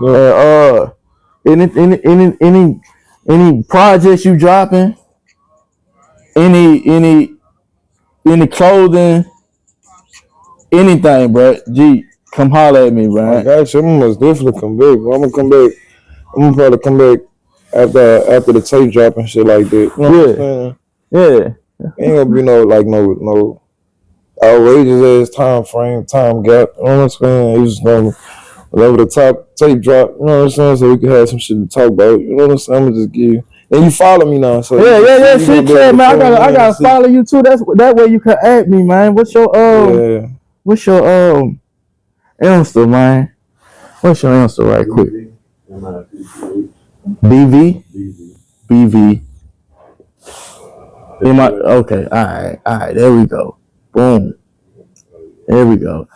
Any projects you dropping? Any clothing? Anything, bro? Gee, come holler at me, bro. I got you. I'm most definitely come back. I'm gonna come back. I'm gonna probably come back after the tape drop and shit like that. You know what I'm saying? Yeah. Ain't gonna be no outrageous ass time gap. You know what I'm saying? It's just gonna whenever the top tape drop, you know what I'm saying? So we can have some shit to talk about. You know what I'm saying? I'm gonna just give you. And you follow me now, so yeah. Shit, man. I gotta follow you too. That way you can add me, man. What's your Insta, man? What's your Insta, right quick? BV. Okay, all right. There we go. Boom. There we go.